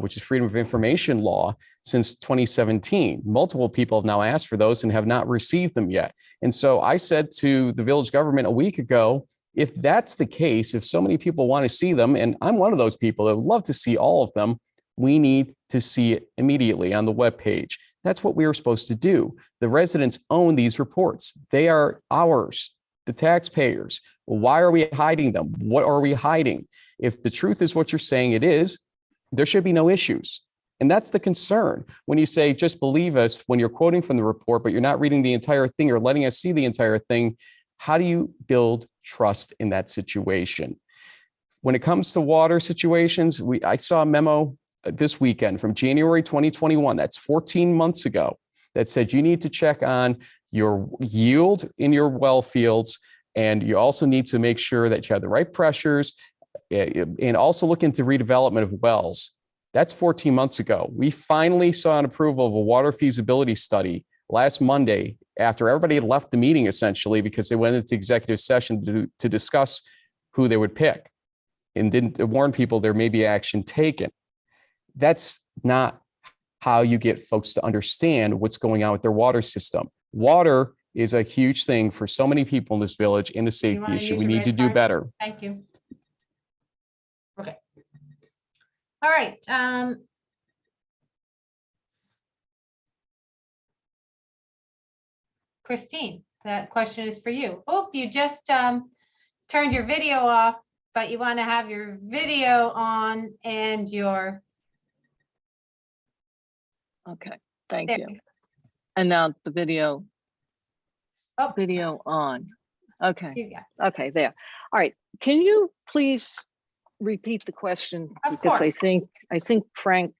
which is Freedom of Information Law, since 2017. Multiple people have now asked for those and have not received them yet. And so I said to the village government a week ago, If that's the case, if so many people want to see them, and I'm one of those people that would love to see all of them, we need to see it immediately on the webpage. That's what we were supposed to do. The residents own these reports. They are ours, the taxpayers. Well, why are we hiding them? What are we hiding? If the truth is what you're saying it is, there should be no issues. And that's the concern. When you say, just believe us, when you're quoting from the report, but you're not reading the entire thing or letting us see the entire thing, how do you build trust in that situation? When it comes to water situations, I saw a memo this weekend from January 2021, that's 14 months ago, that said you need to check on your yield in your well fields, and you also need to make sure that you have the right pressures, and also look into redevelopment of wells. That's 14 months ago. We finally saw an approval of a water feasibility study last Monday after everybody had left the meeting, essentially, because they went into executive session to discuss who they would pick and didn't warn people there may be action taken. That's not how you get folks to understand what's going on with their water system. Water is a huge thing for so many people in this village, and a safety issue. We need to do better. Thank you. Okay. All right. Christine, that question is for you. Oh, you just turned your video off, but you want to have your video on and your. Okay, thank There you. we go. And now the video Oh, on. Okay, you got it. okay, there. All right, can you please repeat the question? Of Because course. I think Frank,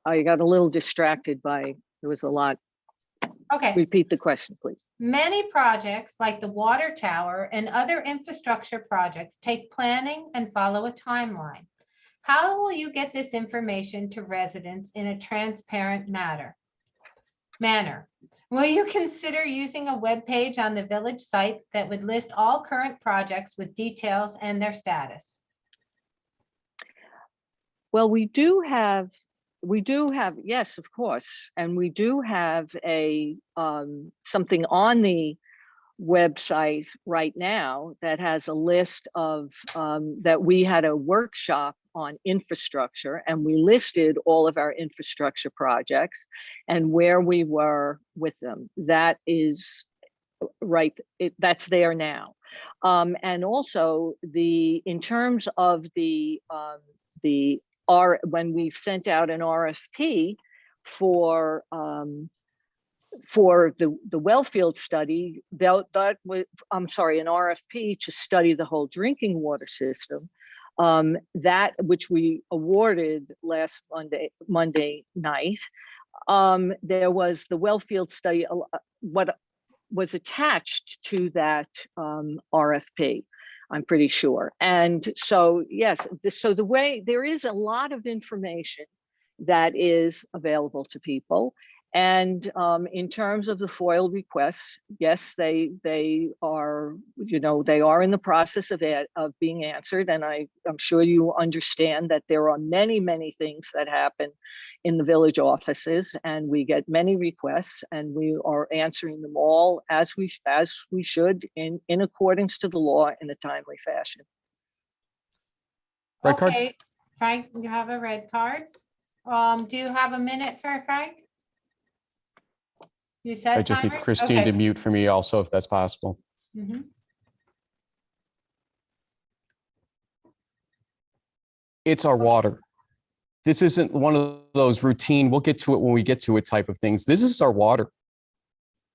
I got a little distracted by, there was a lot. Okay. Repeat the question, please. Many projects like the water tower and other infrastructure projects take planning and follow a timeline. How will you get this information to residents in a transparent manner? Will you consider using a web page on the village site that would list all current projects with details and their status? Well, we do have, yes, of course. And we do have a something on the website right now that has a list of that we had a workshop on infrastructure, and we listed all of our infrastructure projects and where we were with them. That is right, that's there now. And also in terms of when we sent out an RFP for the wellfield study, that was, I'm sorry, an RFP to study the whole drinking water system, that which we awarded last Monday night. There was the wellfield study, what was attached to that RFP, I'm pretty sure. And so, yes, so the way there is a lot of information that is available to people. And in terms of the FOIL requests, yes, they are, they are in the process of being answered. And I'm sure you understand that there are many, many things that happen in the village offices, and we get many requests, and we are answering them all as we should in accordance to the law in a timely fashion. Red card? Okay, Frank, you have a red card. Do you have a minute for Frank? You said I just need timer? Christine Okay. to mute for me also, if that's possible. Mhm. It's our water. This isn't one of those routine, we'll get to it when we get to it type of things. This is our water.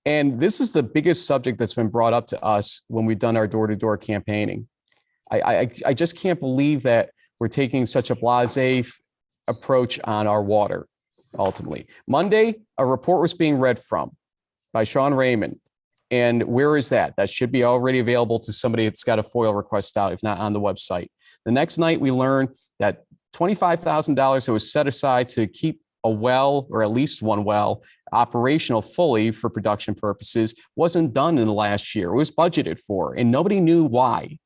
And this is the biggest subject that's been brought up to us when we've done our door-to-door campaigning. I just can't believe that we're taking such a blasé approach on our water, ultimately. Monday, a report was being read from by Sean Raymond. And where is that? That should be already available to somebody that's got a FOIL request out, if not on the website. The next night, we learned that $25,000 that was set aside to keep a well, or at least one well, operational fully for production purposes wasn't done in the last year. It was budgeted for, and nobody knew why.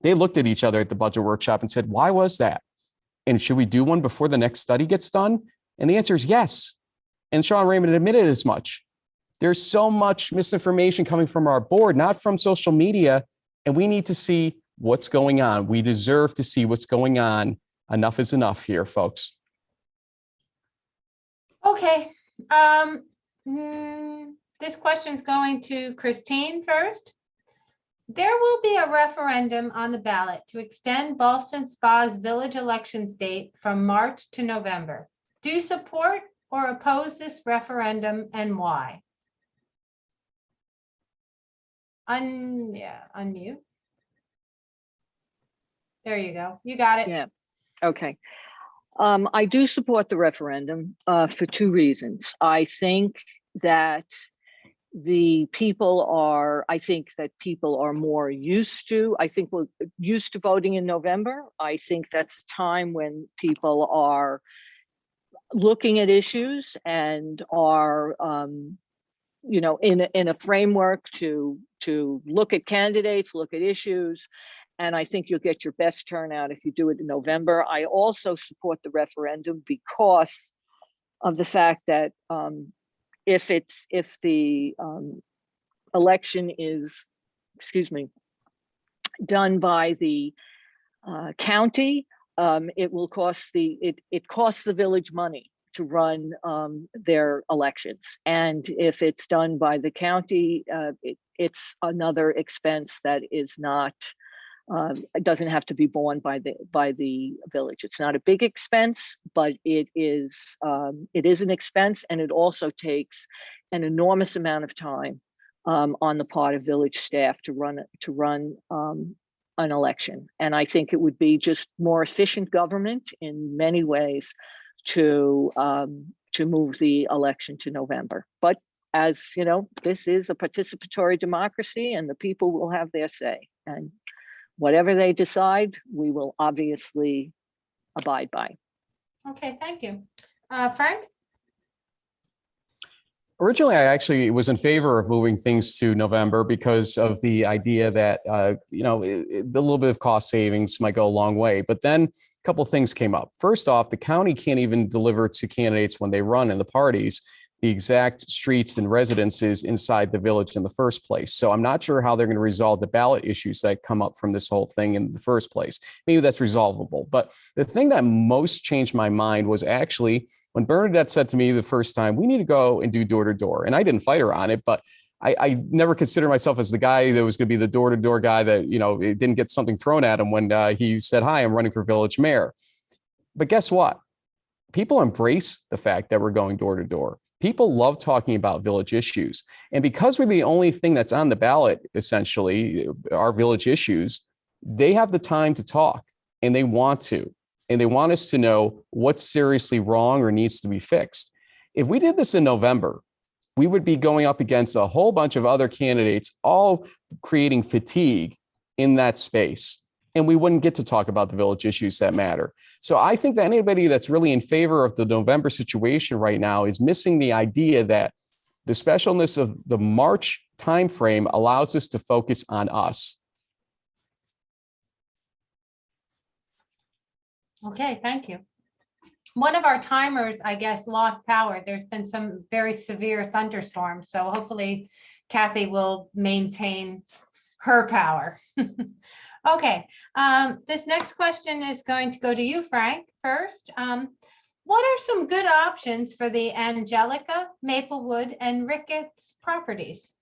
They looked at each other at the budget workshop and said, why was that? And should we do one before the next study gets done? And the answer is yes. And Sean Raymond admitted as much. There's so much misinformation coming from our board, not from social media. And we need to see what's going on. We deserve to see what's going on. Enough is enough here, folks. Okay. This question's going to Christine first. There will be a referendum on the ballot to extend Ballston Spa's village elections date from March to November. Do you support or oppose this referendum and why? Unmute. There you go. You got it. Yeah, okay. I do support the referendum for two reasons. I think that people are more used to, we're used to voting in November. I think that's time when people are looking at issues and are, in a framework to look at candidates, look at issues. And I think you'll get your best turnout if you do it in November. I also support the referendum because of the fact that if the election is, done by the county, it costs the village money to run their elections. And if it's done by the county, it's another expense that is not, it doesn't have to be borne by the village. It's not a big expense, but it is an expense, and it also takes an enormous amount of time on the part of village staff to run an election. And I think it would be just more efficient government in many ways to move the election to November. But as you know, this is a participatory democracy, and the people will have their say. And whatever they decide, we will obviously abide by. Okay, thank you. Frank? Originally, I actually was in favor of moving things to November because of the idea that, the little bit of cost savings might go a long way. But then a couple of things came up. First off, the county can't even deliver to candidates when they run in the parties the exact streets and residences inside the village in the first place. So I'm not sure how they're going to resolve the ballot issues that come up from this whole thing in the first place. Maybe that's resolvable. But the thing that most changed my mind was actually when Bernadette said to me the first time, we need to go and do door to door. And I didn't fight her on it, but I never considered myself as the guy that was going to be the door to door guy that, it didn't get something thrown at him when he said, hi, I'm running for village mayor. But guess what? People embrace the fact that we're going door to door. People love talking about village issues. And because we're the only thing that's on the ballot, essentially, our village issues, they have the time to talk, and they want to. And they want us to know what's seriously wrong or needs to be fixed. If we did this in November, we would be going up against a whole bunch of other candidates, all creating fatigue in that space. And we wouldn't get to talk about the village issues that matter. So I think that anybody that's really in favor of the November situation right now is missing the idea that the specialness of the March timeframe allows us to focus on us. Okay, thank you. One of our timers, I guess, lost power. There's been some very severe thunderstorms, so hopefully Kathy will maintain her power. Okay, this next question is going to go to you, Frank, first. What are some good options for the Angelica, Maplewood, and Ricketts properties?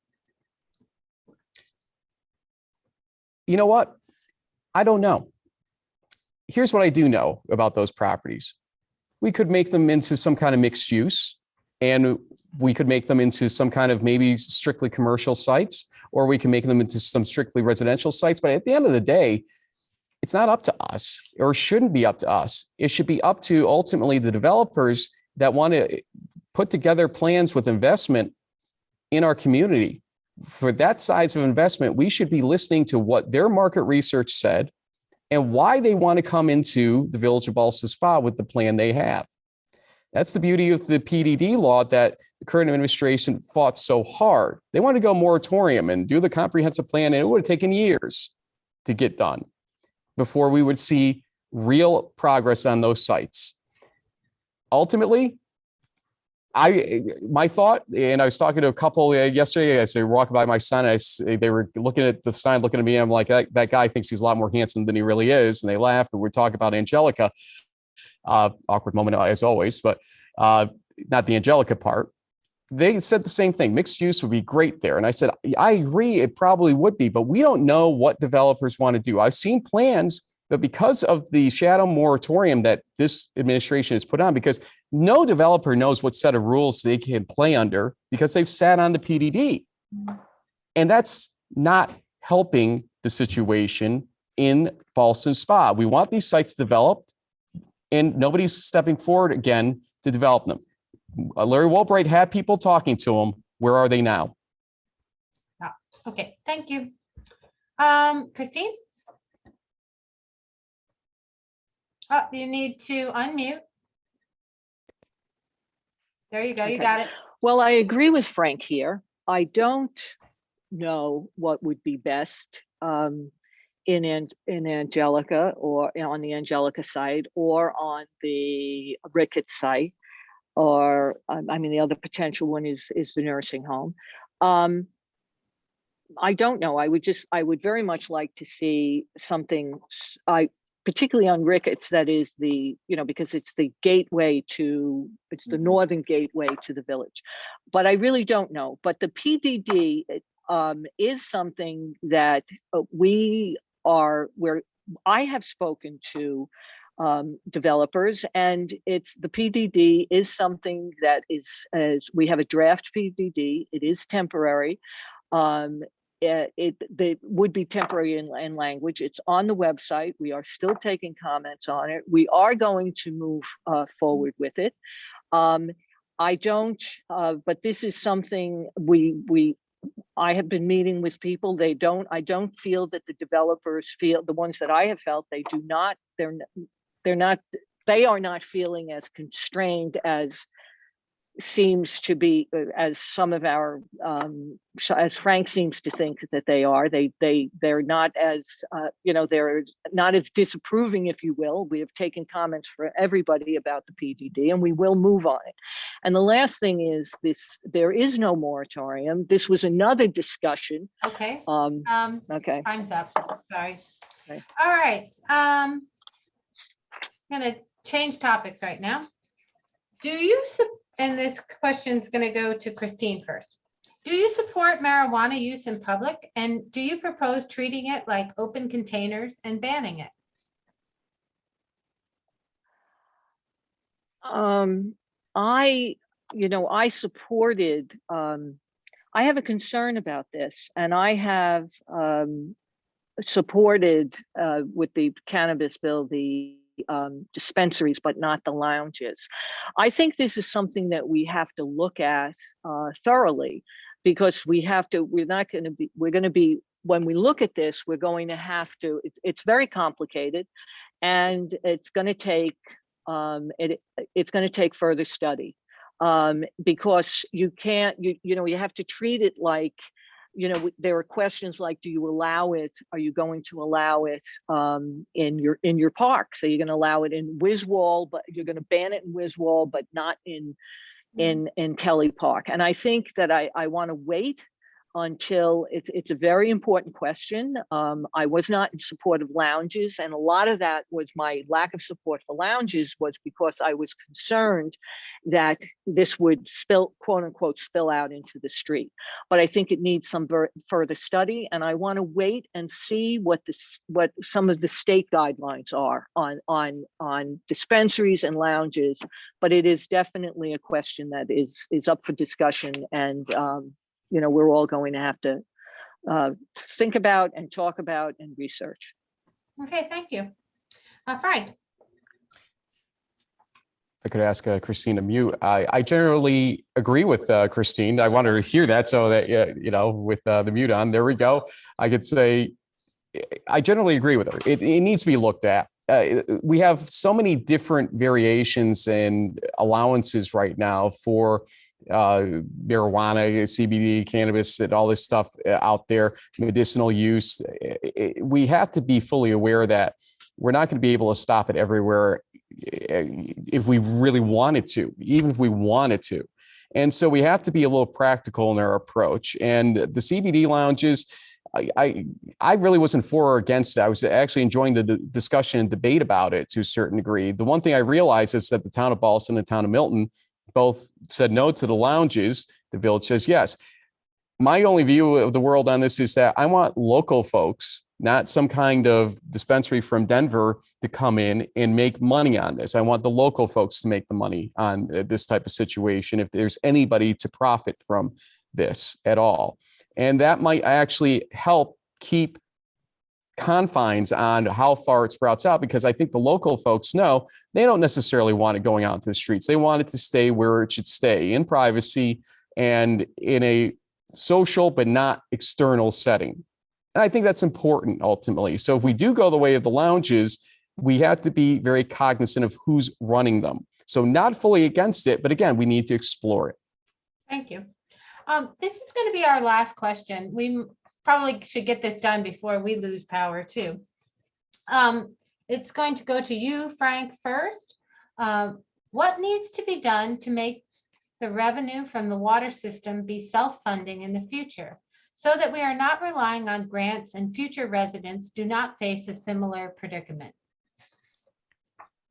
You know what? I don't know. Here's what I do know about those properties. We could make them into some kind of mixed use, and we could make them into some kind of maybe strictly commercial sites, or we can make them into some strictly residential sites. But at the end of the day, it's not up to us, or shouldn't be up to us. It should be up to ultimately the developers that want to put together plans with investment in our community. For that size of investment, we should be listening to what their market research said and why they want to come into the Village of Ballston Spa with the plan they have. That's the beauty of the PDD law that the current administration fought so hard. They wanted to go moratorium and do the comprehensive plan, and it would have taken years to get done before we would see real progress on those sites. Ultimately, My thought, and I was talking to a couple yesterday. I said, walking by my son, they were looking at the sign, looking at me. I'm like, that guy thinks he's a lot more handsome than he really is. And they laugh. And we're talking about Angelica. Awkward moment as always, but not the Angelica part. They said the same thing. Mixed use would be great there. And I said, I agree, it probably would be, but we don't know what developers want to do. I've seen plans, but because of the shadow moratorium that this administration has put on, because no developer knows what set of rules they can play under because they've sat on the PDD. And that's not helping the situation in Ballston Spa. We want these sites developed, and nobody's stepping forward again to develop them. Larry Wilbright had people talking to him. Where are they now? Okay, thank you. Christine? Oh, you need to unmute. There you go. You Okay. got it. Well, I agree with Frank here. I don't know what would be best in Angelica, or on the Angelica site, or on the Ricketts site, or I mean, the other potential one is the nursing home. I don't know. I would very much like to see something, particularly on Ricketts, that is because it's the gateway it's the northern gateway to the village. But I really don't know. But the PDD is something that where I have spoken to developers, and the PDD is something that we have a draft PDD. It is temporary. It would be temporary in language. It's on the website. We are still taking comments on it. We are going to move forward with it. I don't, but this is something I have been meeting with people. I don't feel that the developers feel, the ones that I have felt, they are not feeling as constrained as seems to be, as some of our as Frank seems to think that they are. They're not as they're not as disapproving, if you will. We have taken comments for everybody about the PDD, and we will move on it. And the last thing is there is no moratorium. This was another discussion. Okay. Okay. Time's up. Sorry. Okay. All right. I'm gonna change topics right now. And this question is going to go to Christine first. Do you support marijuana use in public? And do you propose treating it like open containers and banning it? I supported, I have a concern about this, and I have supported with the cannabis bill, the dispensaries, but not the lounges. I think this is something that we have to look at thoroughly, because we're going to be, when we look at this, we're going to have to, it's very complicated, and it's going to take, it's going to take further study, because you can't, you have to treat it like, there are questions like, do you allow it? Are you going to allow it in your parks? Are you going to allow it in Wiswall, but you're going to ban it in Wiswall, but not in Kelly Park? And I think that I want to wait until it's a very important question. I was not in support of lounges, and a lot of that was my lack of support for lounges was because I was concerned that this would quote unquote spill out into the street. But I think it needs some further study, and I want to wait and see what some of the state guidelines are on dispensaries and lounges. But it is definitely a question that is up for discussion, and we're all going to have to think about and talk about and research. Okay, thank you. Frank. I could ask Christine to mute. I generally agree with Christine. I wanted to hear that, so that, with the mute on, there we go. I could say I generally agree with her. It needs to be looked at. We have so many different variations and allowances right now for marijuana, CBD, cannabis, and all this stuff out there, medicinal use. We have to be fully aware that we're not going to be able to stop it everywhere if we really wanted to, even if we wanted to. And so we have to be a little practical in our approach. And the CBD lounges, I really wasn't for or against it. I was actually enjoying the discussion and debate about it to a certain degree. The one thing I realized is that the town of Ballston and the town of Milton both said no to the lounges. The village says yes. My only view of the world on this is that I want local folks, not some kind of dispensary from Denver, to come in and make money on this. I want the local folks to make the money on this type of situation, if there's anybody to profit from this at all. And that might actually help keep confines on how far it sprouts out, because I think the local folks know they don't necessarily want it going out into the streets. They want it to stay where it should stay, in privacy and in a social but not external setting. And I think that's important ultimately. So if we do go the way of the lounges, we have to be very cognizant of who's running them. So not fully against it, but again, we need to explore it. Thank you. This is going to be our last question. We probably should get this done before we lose power too. It's going to go to you, Frank, first. What needs to be done to make the revenue from the water system be self-funding in the future, so that we are not relying on grants and future residents do not face a similar predicament?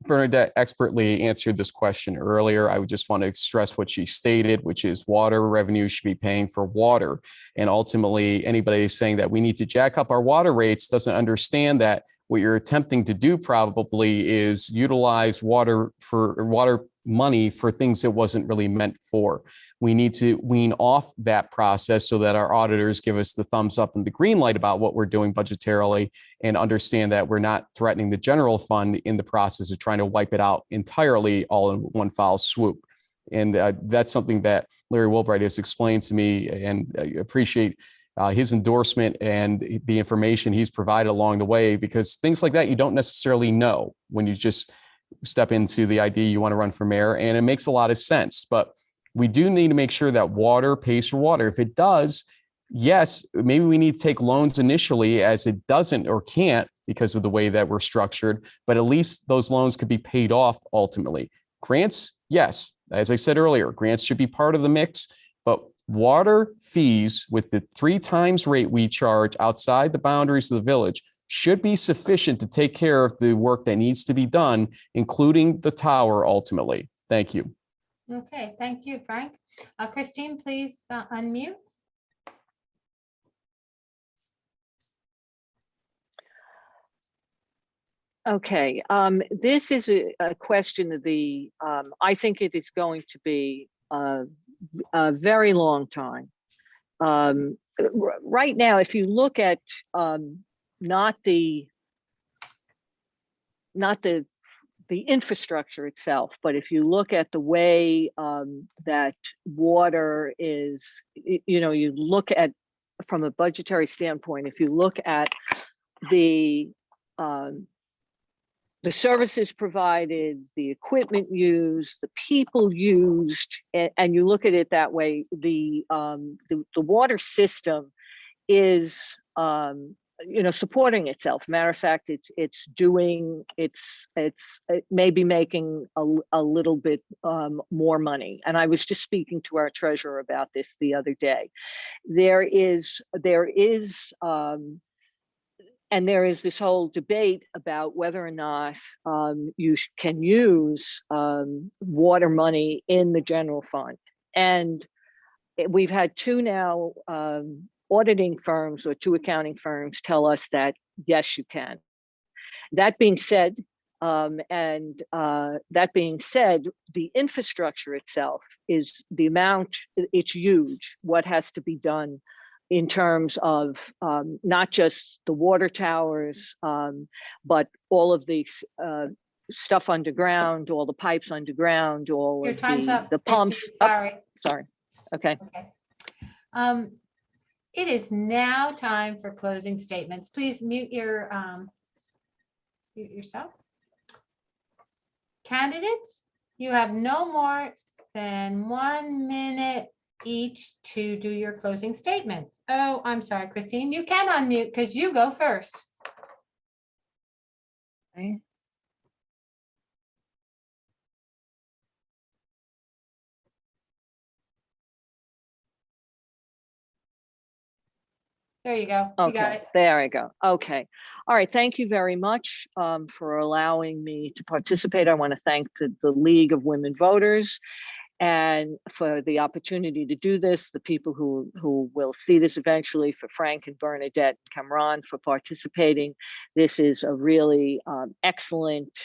Bernadette expertly answered this question earlier. I would just want to stress what she stated, which is water revenue should be paying for water. And ultimately, anybody saying that we need to jack up our water rates doesn't understand that what you're attempting to do probably is utilize water money for things it wasn't really meant for. We need to wean off that process so that our auditors give us the thumbs up and the green light about what we're doing budgetarily, and understand that we're not threatening the general fund in the process of trying to wipe it out entirely all in one foul swoop. And that's something that Larry Wilbright has explained to me, and I appreciate his endorsement and the information he's provided along the way, because things like that you don't necessarily know when you just step into the idea you want to run for mayor, and it makes a lot of sense. But we do need to make sure that water pays for water. If it does, yes, maybe we need to take loans initially, as it doesn't or can't because of the way that we're structured, but at least those loans could be paid off ultimately. Grants, yes, as I said earlier, grants should be part of the mix, but water fees with the 3 times rate we charge outside the boundaries of the village should be sufficient to take care of the work that needs to be done, including the tower ultimately. Thank you. Okay, thank you, Frank. Christine, please unmute. Okay, this is a question of the, I think it is going to be a very long time. Right now, if you look at not the infrastructure itself, but if you look at the way that water is, you look at from a budgetary standpoint, if you look at the services provided, the equipment used, the people used, and you look at it that way, the water system is supporting itself. Matter of fact, it's maybe making a little bit more money. And I was just speaking to our treasurer about this the other day. There is this whole debate about whether or not you can use water money in the general fund. And we've had 2 now auditing firms or 2 accounting firms tell us that, yes, you can. That being said, the infrastructure itself is the amount, it's huge, what has to be done in terms of not just the water towers, but all of the stuff underground, all the pipes underground, all Your of time's up. the pumps. Sorry. Sorry. Okay. It is now time for closing statements. Please mute yourself. Candidates, you have no more than 1 minute each to do your closing statements. Oh, I'm sorry, Christine, you can unmute because you go first. Okay. There you go. You got Okay, it. there I go. Okay. All right. Thank you very much for allowing me to participate. I want to thank the League of Women Voters and for the opportunity to do this, the people who will see this eventually, for Frank and Bernadette and Cameron for participating. This is a really excellent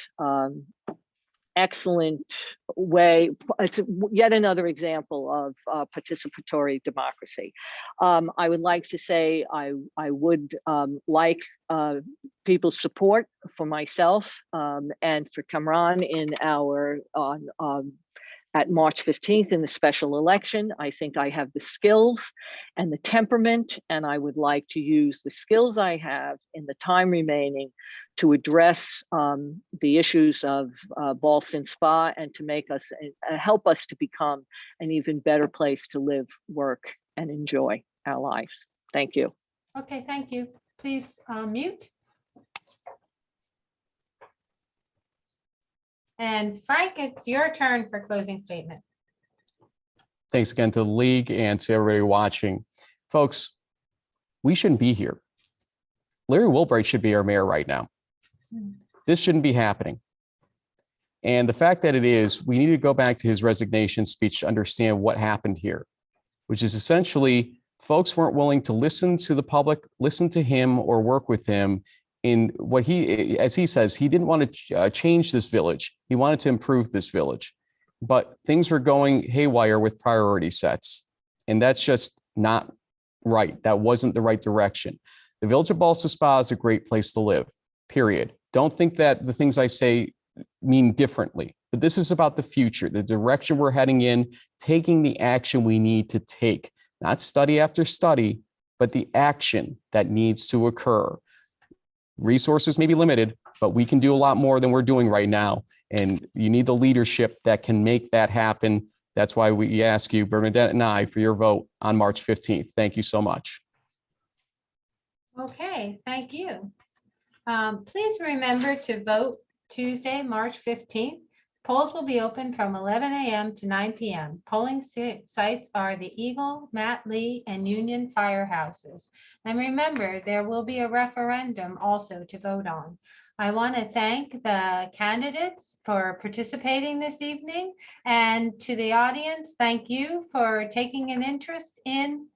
way. It's yet another example of participatory democracy. I would like to say I would like people's support for myself and for Kamran in our at March 15th in the special election. I think I have the skills and the temperament, and I would like to use the skills I have in the time remaining to address the issues of Ballston Spa and to make us, help us to become an even better place to live, work, and enjoy our lives. Thank you. Okay, thank you. Please mute. And Frank, it's your turn for closing statement. Thanks again to the League and to everybody watching. Folks, we shouldn't be here. Larry Wilbright should be our mayor right now. This shouldn't be happening. And the fact that it is, we need to go back to his resignation speech to understand what happened here, which is essentially folks weren't willing to listen to the public, listen to him, or work with him in what he, as he says, he didn't want to change this village. He wanted to improve this village, but things were going haywire with priority sets. And that's just not right. That wasn't the right direction. The village of Ballston Spa is a great place to live, period. Don't think that the things I say mean differently, but this is about the future, the direction we're heading in, taking the action we need to take, not study after study, but the action that needs to occur. Resources may be limited, but we can do a lot more than we're doing right now. And you need the leadership that can make that happen. That's why we ask you, Bernadette and I, for your vote on March 15th. Thank you so much. Okay, thank you. Please remember to vote Tuesday, March 15th. Polls will be open from 11 a.m. to 9 p.m. Polling sites are the Eagle, Matt Lee, and Union firehouses. And remember, there will be a referendum also to vote on. I want to thank the candidates for participating this evening, and to the audience, thank you for taking an interest in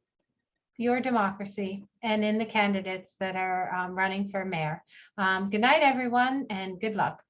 your democracy and in the candidates that are running for mayor. Good night, everyone, and good luck.